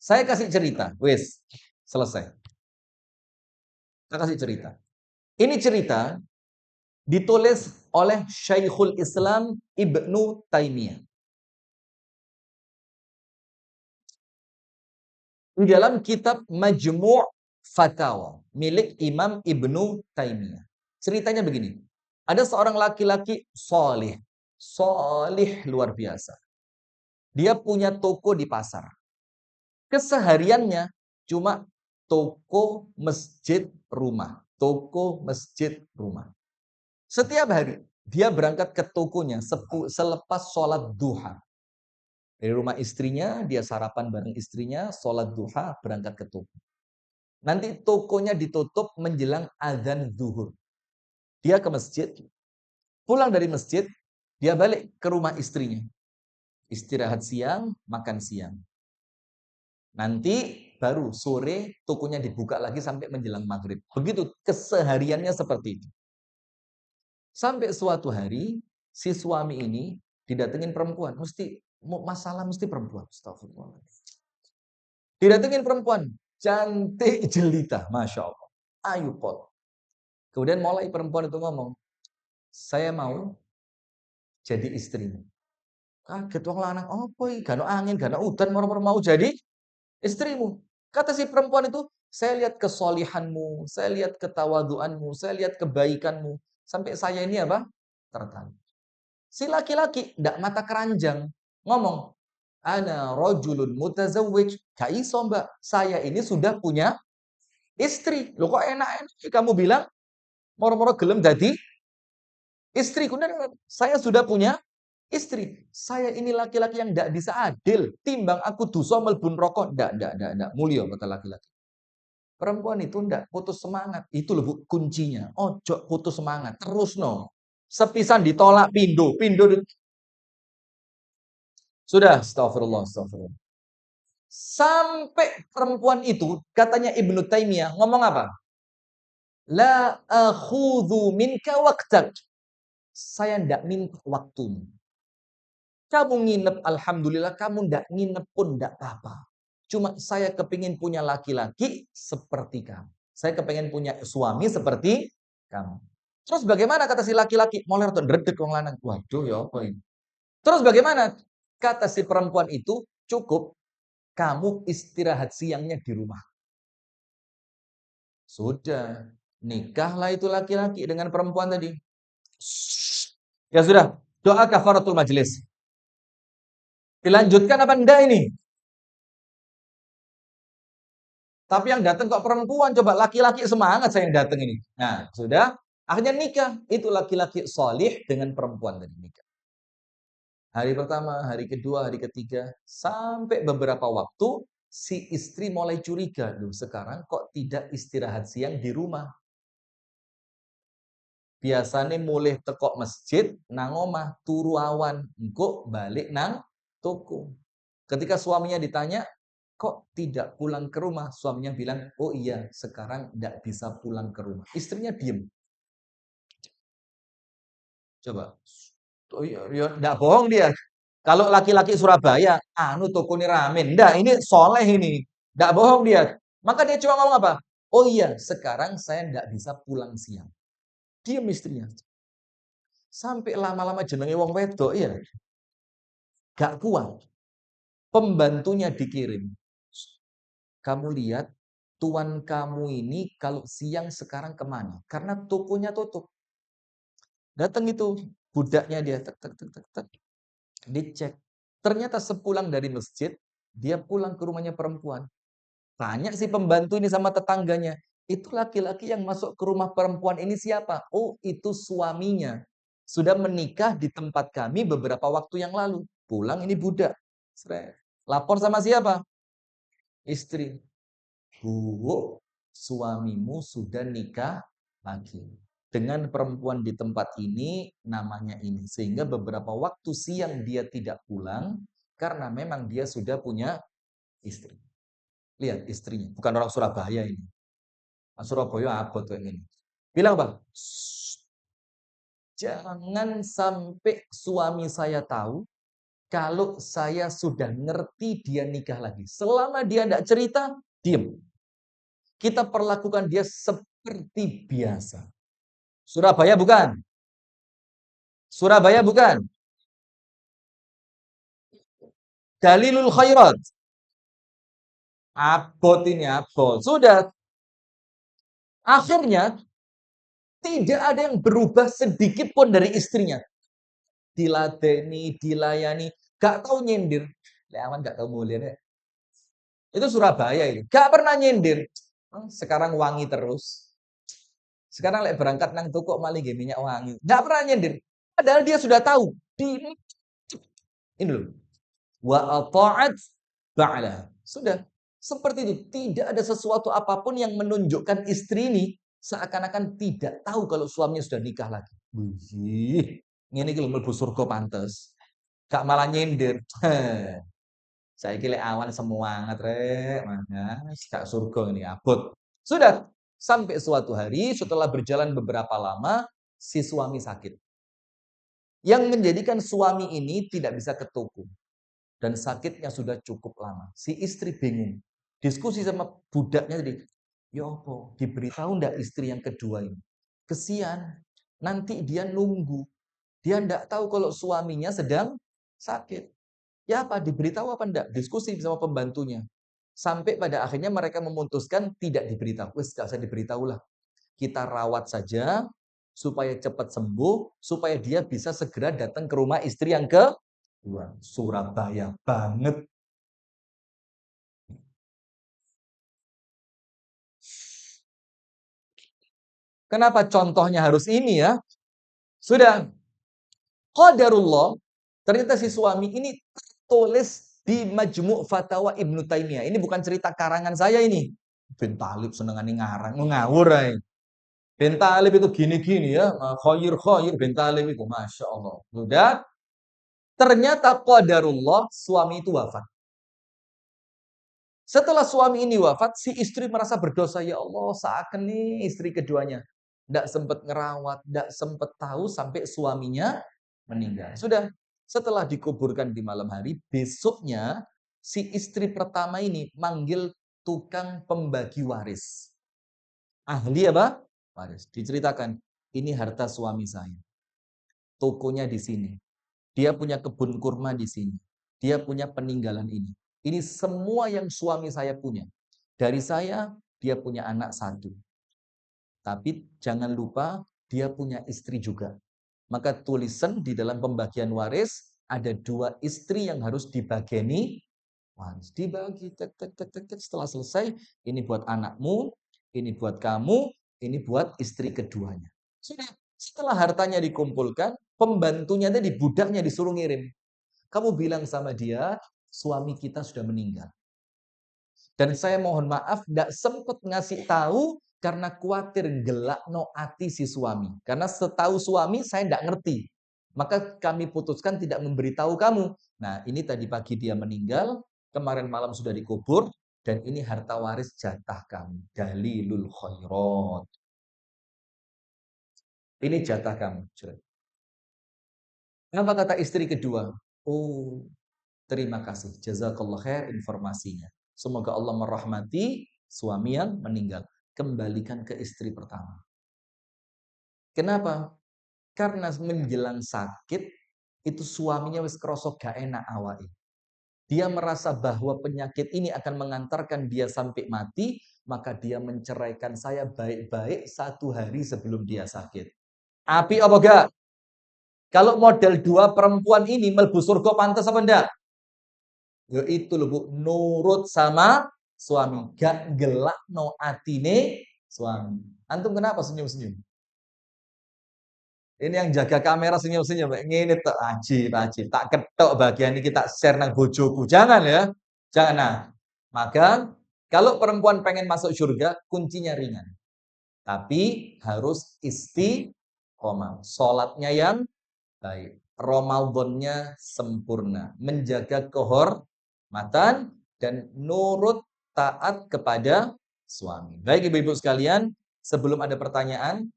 Speaker 1: Saya kasih cerita, wes, selesai. Saya kasih cerita. Ini cerita ditulis oleh Syekhul Islam Ibnu Taimiyah. Di dalam kitab Majmu' Fatawa milik Imam Ibnu Taimiyah. Ceritanya begini. Ada seorang laki-laki solih. Solih luar biasa. Dia punya toko di pasar. Kesehariannya cuma toko, masjid, rumah. Toko, masjid, rumah. Setiap hari dia berangkat ke tokonya selepas sholat duha. Dari rumah istrinya, dia sarapan bareng istrinya, sholat duha, berangkat ke toko. Nanti tokonya ditutup menjelang azan zuhur. Dia ke masjid, pulang dari masjid, dia balik ke rumah istrinya. Istirahat siang, makan siang. Nanti baru sore tokonya dibuka lagi sampai menjelang maghrib. Begitu kesehariannya seperti itu. Sampai suatu hari, si suami ini didatengin perempuan. Masalah mesti perempuan. Astagfirullah. Didatengin perempuan. Cantik jelita. Masya Allah. Ayu pot. Kemudian mulai perempuan itu ngomong, saya mau jadi istrimu. Kaget wong lanang, apa iki? Gak ono angin, gak ono udan, moro-moro mau jadi istrimu. Kata si perempuan itu, saya lihat kesolihanmu, saya lihat ketawaduanmu, saya lihat kebaikanmu. Sampai saya ini apa? Tertarik. Si laki-laki, ndak mata keranjang, ngomong, ana rajulun mutazawwij. Gak iso mbak, saya ini sudah punya istri. Loh kok enak-enak kamu bilang, moro-moro gelem jadi istriku. Nah, saya sudah punya istri. Saya ini laki-laki yang tidak bisa adil. Timbang aku dosa melbun rokok. Tidak. Mulia kata laki-laki. Perempuan itu tidak putus semangat. Itu loh Bu, kuncinya. Ojo putus semangat. Terus no. Sepisan ditolak pindo. Sudah, astagfirullah, astagfirullah. Sampai perempuan itu, katanya Ibnu Taimiyah, ngomong apa? La akhudhu minka waqtak. Saya tidak minta waktumu. Kamu nginep, alhamdulillah. Kamu ndak nginep pun ndak apa-apa. Cuma saya kepingin punya laki-laki seperti kamu. Saya kepingin punya suami seperti kamu. Terus bagaimana kata si laki-laki? Moler tuh dredeg wong lanang. Waduh ya apa ini? Terus bagaimana? Kata si perempuan itu, cukup kamu istirahat siangnya di rumah. Sudah. Nikahlah itu laki-laki dengan perempuan tadi. Ya sudah. Doa kafaratul majelis. Dilanjutkan apa enggak ini? Tapi yang datang kok perempuan, coba laki-laki semangat saya yang datang ini. Nah, sudah. Akhirnya nikah. Itu laki-laki solih dengan perempuan tadi nikah. Hari pertama, hari kedua, hari ketiga. Sampai beberapa waktu, si istri mulai curiga. Loh, sekarang kok tidak istirahat siang di rumah? Biasanya mulai tekok masjid, nang omah, turu awan. Engkau balik nang toko. Ketika suaminya ditanya, kok tidak pulang ke rumah? Suaminya bilang, oh iya, sekarang tidak bisa pulang ke rumah. Istrinya diem. Coba. Oh iya, tidak bohong dia. Kalau laki-laki Surabaya, anu toko ini ramen. Enggak, ini soleh ini. Tidak bohong dia. Maka dia cuma ngomong apa? Oh iya, sekarang saya tidak bisa pulang siang. Diem istrinya. Sampai lama-lama jenenge wong wedok ya. Gak kuat. Pembantunya dikirim. Kamu lihat, tuan kamu ini kalau siang sekarang kemana? Karena tokonya tutup. Datang itu budaknya dia, tek, tek, tek, tek, tek. Dicek. Ternyata sepulang dari masjid, dia pulang ke rumahnya perempuan. Tanya si pembantu ini sama tetangganya. Itu laki-laki yang masuk ke rumah perempuan ini siapa? Oh, itu suaminya. Sudah menikah di tempat kami beberapa waktu yang lalu. Pulang ini budak. Lapor sama siapa? Istri. Bu, suamimu sudah nikah lagi. Dengan perempuan di tempat ini, namanya ini. Sehingga beberapa waktu siang dia tidak pulang, karena memang dia sudah punya istri. Lihat istrinya, bukan orang Surabaya ini. Surabaya abot yang ini. Bilang apa? Jangan sampai suami saya tahu kalau saya sudah ngerti dia nikah lagi. Selama dia tidak cerita, diam. Kita perlakukan dia seperti biasa. Surabaya bukan? Surabaya bukan? Dalilul khairat. Abot ini abot. Sudah. Akhirnya tidak ada yang berubah sedikit pun dari istrinya. Diladeni, dilayani, gak tahu nyindir. Leawan gak tahu mulia. Itu Surabaya ini. Gak pernah nyindir. Sekarang wangi terus. Sekarang lek berangkat nang toko malah nggih minyak wangi. Gak pernah nyindir. Padahal dia sudah tahu. Ini loh. Wa ata'at ba'la. Sudah. Seperti itu. Tidak ada sesuatu apapun yang menunjukkan istri ini seakan-akan tidak tahu kalau suaminya sudah nikah lagi. Wih. Ini kalau mlebu surga pantes. Gak malah nyindir. Saya kira awal semangat rek, mana gak surga ini abot. Sudah sampai suatu hari setelah berjalan beberapa lama si suami sakit. Yang menjadikan suami ini tidak bisa ke toko dan sakitnya sudah cukup lama. Si istri bingung. Diskusi sama budaknya tadi. Ya apa? Diberitahu ndak istri yang kedua ini? Kesian. Nanti dia nunggu. Dia ndak tahu kalau suaminya sedang sakit. Ya apa? Diberitahu apa enggak? Diskusi sama pembantunya. Sampai pada akhirnya mereka memutuskan tidak diberitahu. Wes, tidak usah diberitahu lah. Kita rawat saja supaya cepat sembuh, supaya dia bisa segera datang ke rumah istri yang kedua. Surabaya banget. Kenapa contohnya harus ini ya? Sudah. Qadarullah, ternyata si suami ini tertulis di Majmu' Fatawa Ibnu Taimiyah. Ini bukan cerita karangan saya ini. Bin Talib senengane ngarang, ngawur ae. Bin Talib itu gini-gini ya, khoyir-khoyir Bin Talib itu, Masya Allah. Sudah, ternyata qadarullah suami itu wafat. Setelah suami ini wafat, si istri merasa berdosa. Ya Allah, seakan nih istri keduanya. Tidak sempat ngerawat, tidak sempat tahu sampai suaminya meninggal. Sudah, setelah dikuburkan di malam hari, besoknya si istri pertama ini manggil tukang pembagi waris. Ahli apa? Waris. Diceritakan, ini harta suami saya. Tokonya di sini. Dia punya kebun kurma di sini. Dia punya peninggalan ini. Ini semua yang suami saya punya. Dari saya, dia punya anak satu. Tapi jangan lupa, dia punya istri juga. Maka tulisan di dalam pembagian waris, ada 2 istri yang harus dibageni waris. Dibagi, tek, tek, tek, tek, tek. Setelah selesai, ini buat anakmu, ini buat kamu, ini buat istri keduanya. Sudah. Setelah hartanya dikumpulkan, pembantunya tadi, budaknya disuruh ngirim. Kamu bilang sama dia, suami kita sudah meninggal. Dan saya mohon maaf, tidak sempat ngasih tahu karena khawatir gelak no ati si suami. Karena setahu suami, saya tidak ngerti. Maka kami putuskan tidak memberitahu kamu. Nah, ini tadi pagi dia meninggal, kemarin malam sudah dikubur, dan ini harta waris jatah kamu. Dalilul khairat. Ini jatah kamu. Apa kata istri kedua? Oh, terima kasih. Jazakallah khair informasinya. Semoga Allah merahmati suami yang meninggal. Kembalikan ke istri pertama. Kenapa? Karena menjelang sakit, itu suaminya wis kerosok gak enak awake. Dia merasa bahwa penyakit ini akan mengantarkan dia sampai mati, maka dia menceraikan saya baik-baik 1 hari sebelum dia sakit. Api apa gak? Kalau model 2 perempuan ini melbu surga pantas apa enggak? Ya itu loh Bu, nurut sama suami, gak gelak no atine suami. Antum kenapa senyum-senyum? Ini yang jaga kamera senyum-senyum, ngene tok ajib, ajib. Tak ketok bagian ini kita share nang bojoku. Jangan ya. Jangan. Nah, maka kalau perempuan pengen masuk surga, kuncinya ringan. Tapi harus istiqomah. Salatnya yang baik. Ramadannya sempurna. Menjaga kehormatan dan nurut taat kepada suami. Baik Ibu-ibu sekalian, sebelum ada pertanyaan,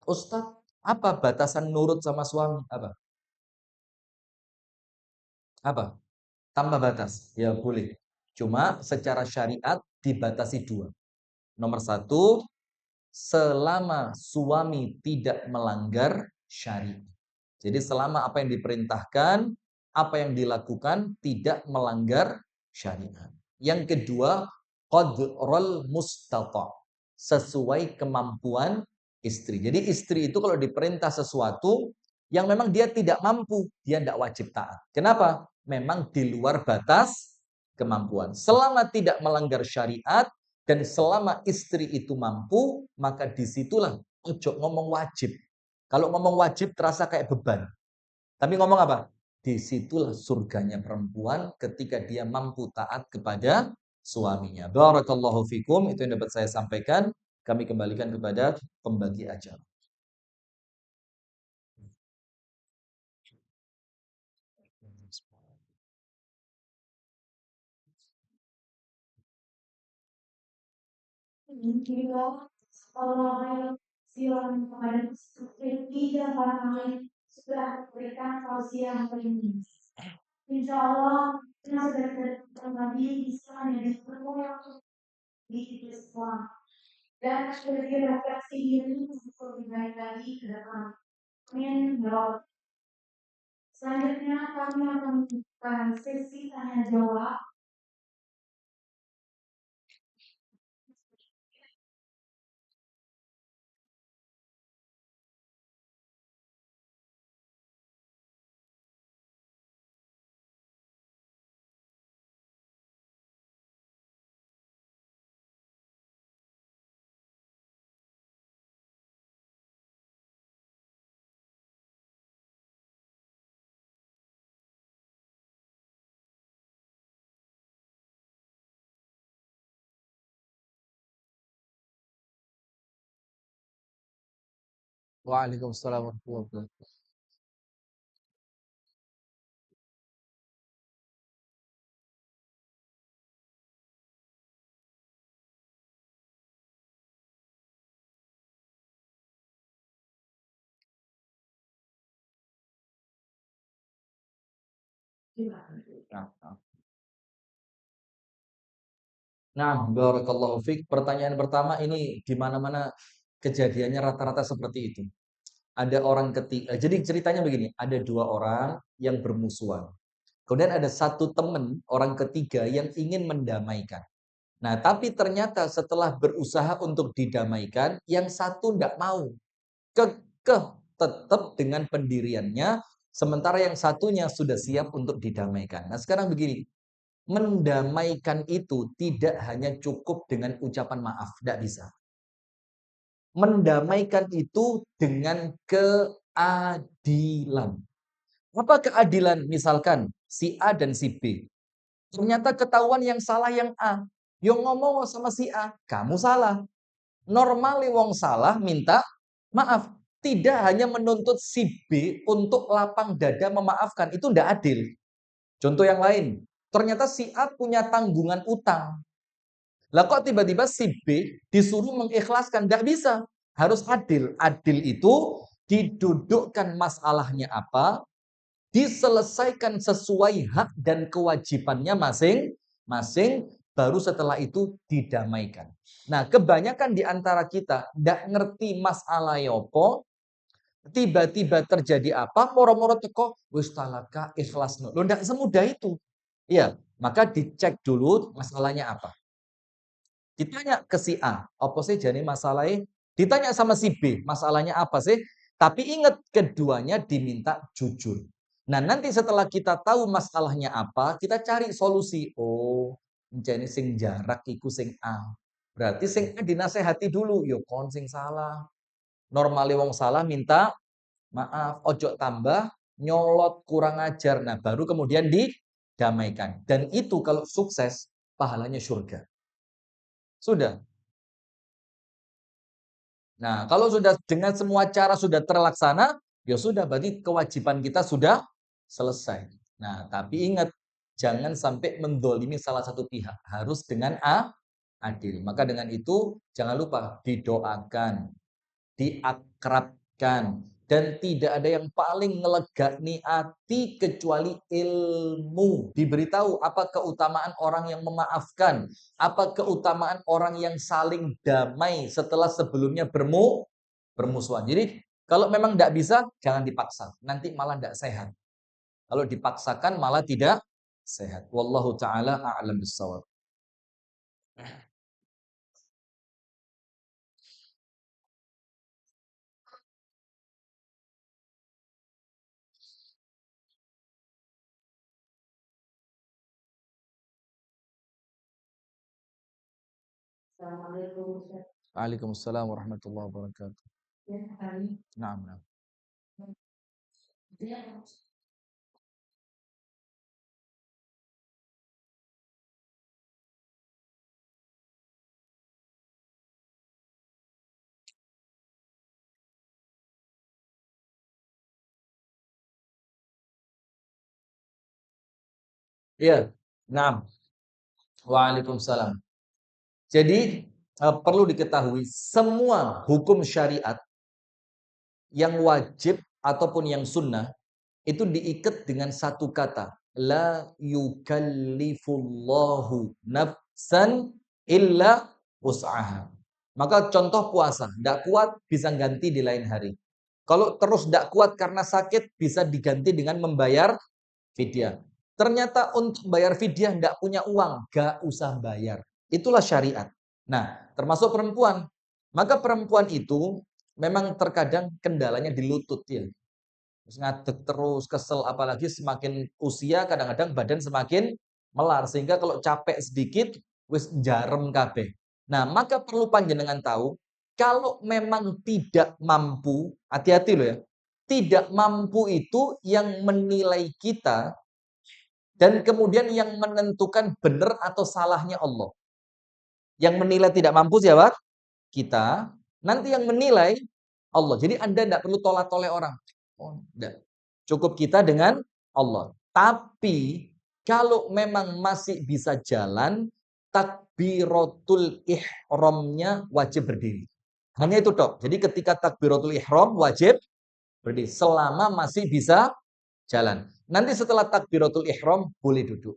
Speaker 1: Ustadz, apa batasan nurut sama suami? Apa? Apa? Tambah batas. Ya boleh. Cuma secara syariat dibatasi dua. Nomor satu, selama suami tidak melanggar syariat. Jadi selama apa yang diperintahkan, apa yang dilakukan tidak melanggar syariat. Yang kedua, qadrul mustata', sesuai kemampuan istri. Jadi istri itu kalau diperintah sesuatu yang memang dia tidak mampu, dia tidak wajib taat. Kenapa? Memang di luar batas kemampuan. Selama tidak melanggar syariat dan selama istri itu mampu, maka disitulah ojo ngomong wajib. Kalau ngomong wajib terasa kayak beban. Tapi ngomong apa? Disitulah surganya perempuan ketika dia mampu taat kepada suaminya. Barakallahu fikum, itu yang dapat saya sampaikan. Kami kembalikan kepada pembagi acara.
Speaker 2: Allah silakan kepada tidak para lain sudah berikan tausiah ini. Insya Allah kita sudah berbagi bisa menjadi semua di Islam dan berrefleksi diri untuk lebih baik lagi ke depan. Amin. Selanjutnya kami akan membuka sesi tanya jawab.
Speaker 1: Waalaikumsalam warahmatullahi wabarakatuh. Nah, barakallahu fiik. Pertanyaan pertama ini di mana-mana kejadiannya rata-rata seperti itu. Ada orang ketiga, jadi ceritanya begini, ada dua orang yang bermusuhan. Kemudian ada satu teman, orang ketiga yang ingin mendamaikan. Nah, tapi ternyata setelah berusaha untuk didamaikan, yang satu tidak mau. Kekeh tetap dengan pendiriannya, sementara yang satunya sudah siap untuk didamaikan. Nah, sekarang begini, mendamaikan itu tidak hanya cukup dengan ucapan maaf, tidak bisa. Mendamaikan itu dengan keadilan. Apa keadilan? Misalkan si A dan si B. Ternyata ketahuan yang salah yang A. Yang ngomong sama si A, kamu salah. Normali wong salah minta maaf. Tidak hanya menuntut si B untuk lapang dada memaafkan. Itu tidak adil. Contoh yang lain. Ternyata si A punya tanggungan utang. Lah kok tiba-tiba si B disuruh mengikhlaskan? Tidak bisa. Harus adil. Adil itu didudukkan masalahnya apa, diselesaikan sesuai hak dan kewajibannya masing-masing, baru setelah itu didamaikan. Nah, kebanyakan di antara kita tidak ngerti masalah yopo, tiba-tiba terjadi apa, moro-moro teko, wis talaka ikhlasno. Loh, tidak semudah itu. Iya, maka dicek dulu masalahnya apa. Ditanya ke si A, apa sih jadi masalahnya? Ditanya sama si B, masalahnya apa sih? Tapi ingat, keduanya diminta jujur. Nah, nanti setelah kita tahu masalahnya apa, kita cari solusi. Oh, jadi sing jarak iku sing A. Berarti sing A dinasehati dulu. Yo kon sing salah. Normali wong salah minta maaf. Ojo tambah nyolot kurang ajar. Nah, baru kemudian didamaikan. Dan itu kalau sukses, pahalanya surga. Sudah. Nah, kalau sudah dengan semua cara sudah terlaksana, ya sudah, berarti kewajiban kita sudah selesai. Nah, tapi ingat, jangan sampai mendolimi salah satu pihak. Harus dengan adil. Maka dengan itu, jangan lupa didoakan. diakrabkan. Dan tidak ada yang paling ngelegani hati kecuali ilmu. Diberitahu apa keutamaan orang yang memaafkan. Apa keutamaan orang yang saling damai setelah sebelumnya bermusuhan. Jadi kalau memang tidak bisa, jangan dipaksa. Nanti malah tidak sehat. Kalau dipaksakan malah tidak sehat. Wallahu ta'ala a'lam bissawab.
Speaker 2: Assalamualaikum Ustaz.
Speaker 1: Waalaikumsalam warahmatullahi wabarakatuh.
Speaker 2: Ya, kali.
Speaker 1: Naam, naam.
Speaker 2: Ya,
Speaker 1: Iya, naam. Waalaikumsalam. Jadi perlu diketahui semua hukum syariat yang wajib ataupun yang sunnah itu diikat dengan satu kata, la yukallifullahu nafsan illa wus'aha. Maka contoh puasa, tidak kuat bisa ganti di lain hari. Kalau terus tidak kuat karena sakit bisa diganti dengan membayar fidyah. Ternyata untuk bayar fidyah tidak punya uang, gak usah bayar. Itulah syariat. Nah, termasuk perempuan. Maka perempuan itu memang terkadang kendalanya di lutut ya. Terus ngadeg terus, kesel, apalagi semakin usia kadang-kadang badan semakin melar sehingga kalau capek sedikit wis jarem kabeh. Nah, maka perlu panjenengan tahu kalau memang tidak mampu, hati-hati loh ya. Tidak mampu itu yang menilai kita dan kemudian yang menentukan benar atau salahnya Allah. Yang menilai tidak mampu siapa? Kita. Nanti yang menilai Allah. Jadi Anda tidak perlu tolak-tolak orang. Oh, tidak. Cukup kita dengan Allah. Tapi kalau memang masih bisa jalan, takbiratul ihramnya wajib berdiri. Hanya itu dok. Jadi ketika takbiratul ihram wajib berdiri. Selama masih bisa jalan. Nanti setelah takbiratul ihram boleh duduk.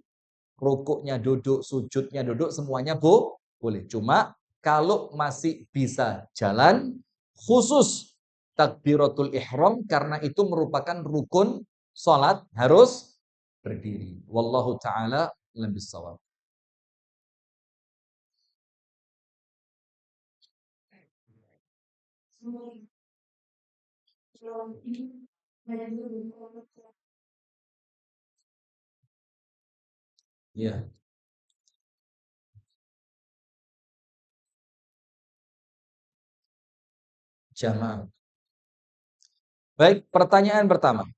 Speaker 1: Rukuknya duduk, sujudnya duduk, semuanya boleh. Cuma kalau masih bisa jalan, khusus takbiratul ihram karena itu merupakan rukun sholat harus berdiri. Wallahu ta'ala alam bissawab.
Speaker 2: semua ini banyak dulu.
Speaker 1: Ya, jamaah. Baik, pertanyaan pertama.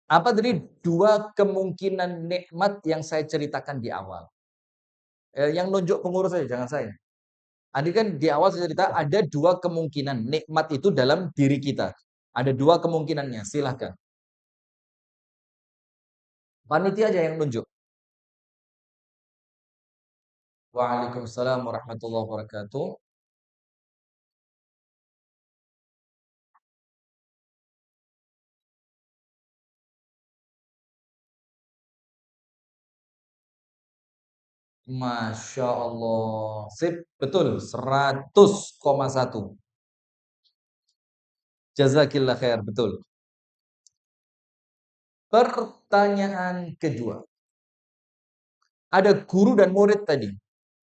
Speaker 1: Apa tadi dua kemungkinan nikmat yang saya ceritakan di awal? Yang nunjuk pengurus saja, jangan saya. Tadi kan di awal saya cerita ada dua kemungkinan nikmat itu dalam diri kita. Ada dua kemungkinannya, silahkan. Panitia aja yang nunjuk. Waalaikumsalam warahmatullahi wabarakatuh. Masya Allah. Sip, betul. 100,1. Jazakillah khair, betul. Pertanyaan kedua. Ada guru dan murid tadi.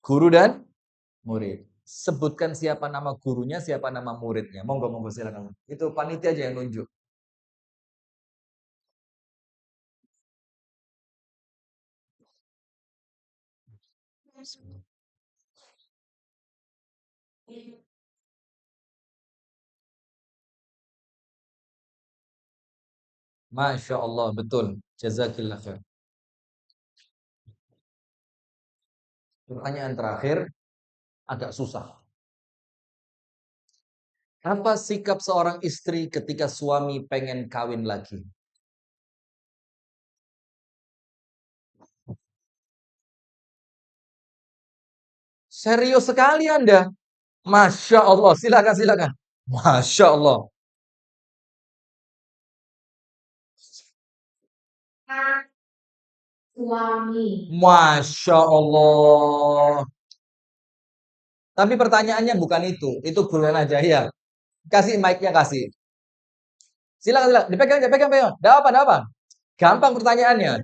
Speaker 1: Guru dan murid. Sebutkan siapa nama gurunya, siapa nama muridnya. Monggo, monggo silakan. Itu panitia aja yang nunjuk. Masya Allah, betul. Jazakillah khair. Pertanyaan terakhir agak susah. Apa sikap seorang istri ketika suami pengen kawin lagi? Serius sekali Anda. Masya Allah, silakan, silakan. Masya Allah.
Speaker 2: Suami.
Speaker 1: Masya Allah. Tapi pertanyaannya bukan itu. Itu bulan aja ya. Kasih mic-nya kasih. Silakan, silakan. Dipegang, dipegang, pegang. Dah apa? Gampang pertanyaannya.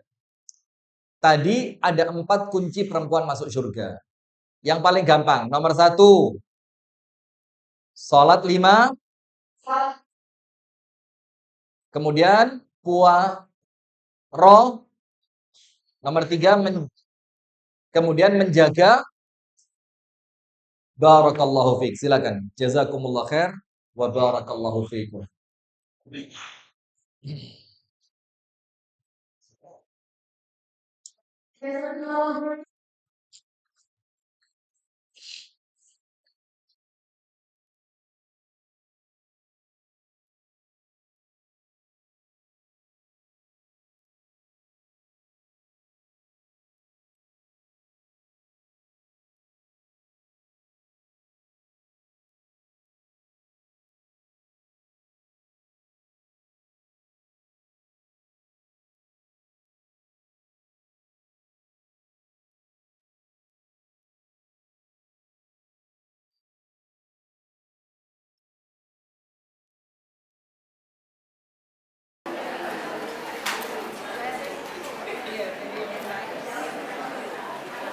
Speaker 1: Tadi ada 4 kunci perempuan masuk surga. Yang paling gampang, nomor 1, sholat 5, kemudian puasa, nomor 3, kemudian menjaga. Barakallahu fiik. Silakan. Jazakumullah khair wa barakallahu fiikum.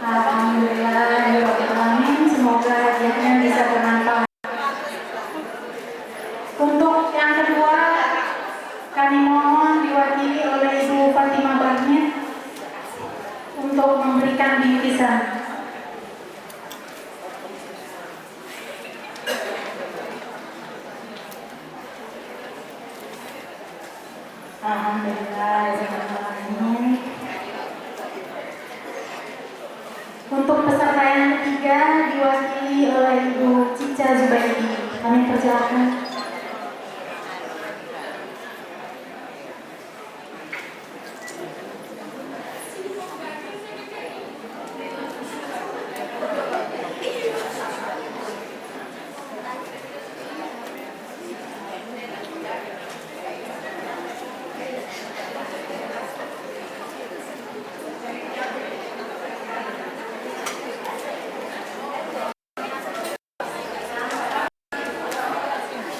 Speaker 2: Alhamdulillahirrahmanirrahim. Semoga hadiahnya bisa bermanfaat. Untuk yang kedua, kami mohon diwakili oleh Ibu Fatimah Bahmid untuk memberikan bingkisan. Alhamdulillahirrahmanirrahim. Untuk peserta yang ketiga diwakili oleh Ibu Cica Zubaidi. Kami persilakan.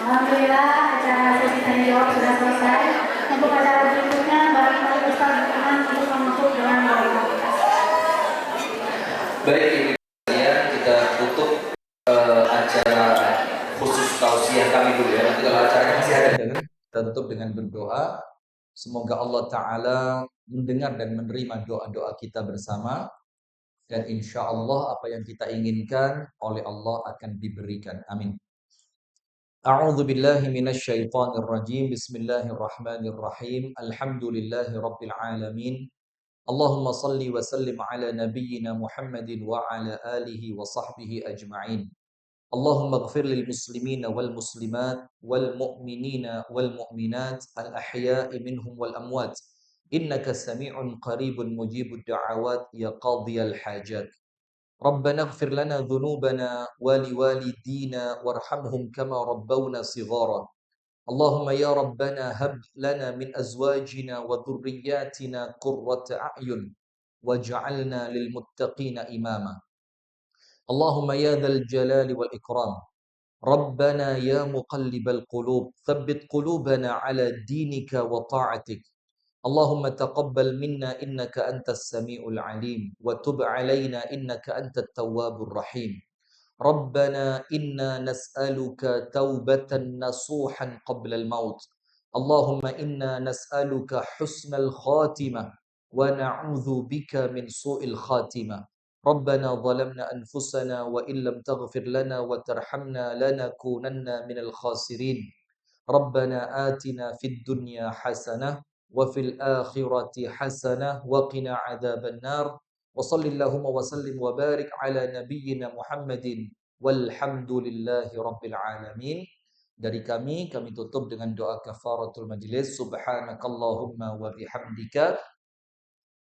Speaker 2: Alhamdulillah acara sesi tanya jawab sudah selesai. Untuk acara berikutnya, barangkali Ustaz berkenan untuk menutup dengan doa.
Speaker 1: Baik, ini kita tutup acara khusus tausiah kami dulu ya. Nanti kalau acaranya masih ada, kita tutup dengan berdoa. Semoga Allah Ta'ala mendengar dan menerima doa-doa kita bersama. Dan insya Allah apa yang kita inginkan oleh Allah akan diberikan. Amin. A'udzu billahi minasy syaithanir rajim. Bismillahirrahmanirrahim. Alhamdulillahi rabbil alamin. Allahumma salli wa sallim ala nabiyyina Muhammadin wa ala alihi wa sahbihi ajma'in. Allahumma ighfir lil muslimina wal muslimat wal mu'minina wal mu'minat al ahya'i minhum wal amwat. Innaka sami'un qaribun mujibud da'awat ya qadhiyal hajat. ربنا اغفر لنا ذنوبنا ولوالدينا وارحمهم كما ربونا صغارا اللهم يا ربنا هب لنا من أزواجنا وذرياتنا قرة أعين واجعلنا للمتقين إماما اللهم يا ذا الجلال والإكرام ربنا يا مقلب القلوب ثبت قلوبنا على دينك وطاعتك اللهم تقبل منا إنك أنت السميع العليم وتب علينا إنك أنت التواب الرحيم ربنا إنا نسألك توبة نصوحا قبل الموت اللهم إنا نسألك حسن الخاتمة ونعوذ بك من سوء الخاتمة ربنا ظلمنا أنفسنا وإن لم تغفر لنا وترحمنا لنكونن من الخاسرين ربنا آتنا في الدنيا حسنة وفي الآخرة حسنة وقنا عذاب النار وصل اللهم وسلم وبارك على نبينا محمد والحمد لله رب العالمين. Dari kami tutup dengan doa kafaratul majlis. Subhanakallahumma wa bihamdika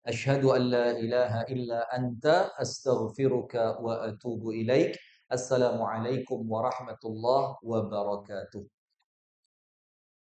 Speaker 1: asyhadu an la ilaha illa anta astaghfiruka wa atubu ilaik. Assalamualaikum warahmatullahi wabarakatuh.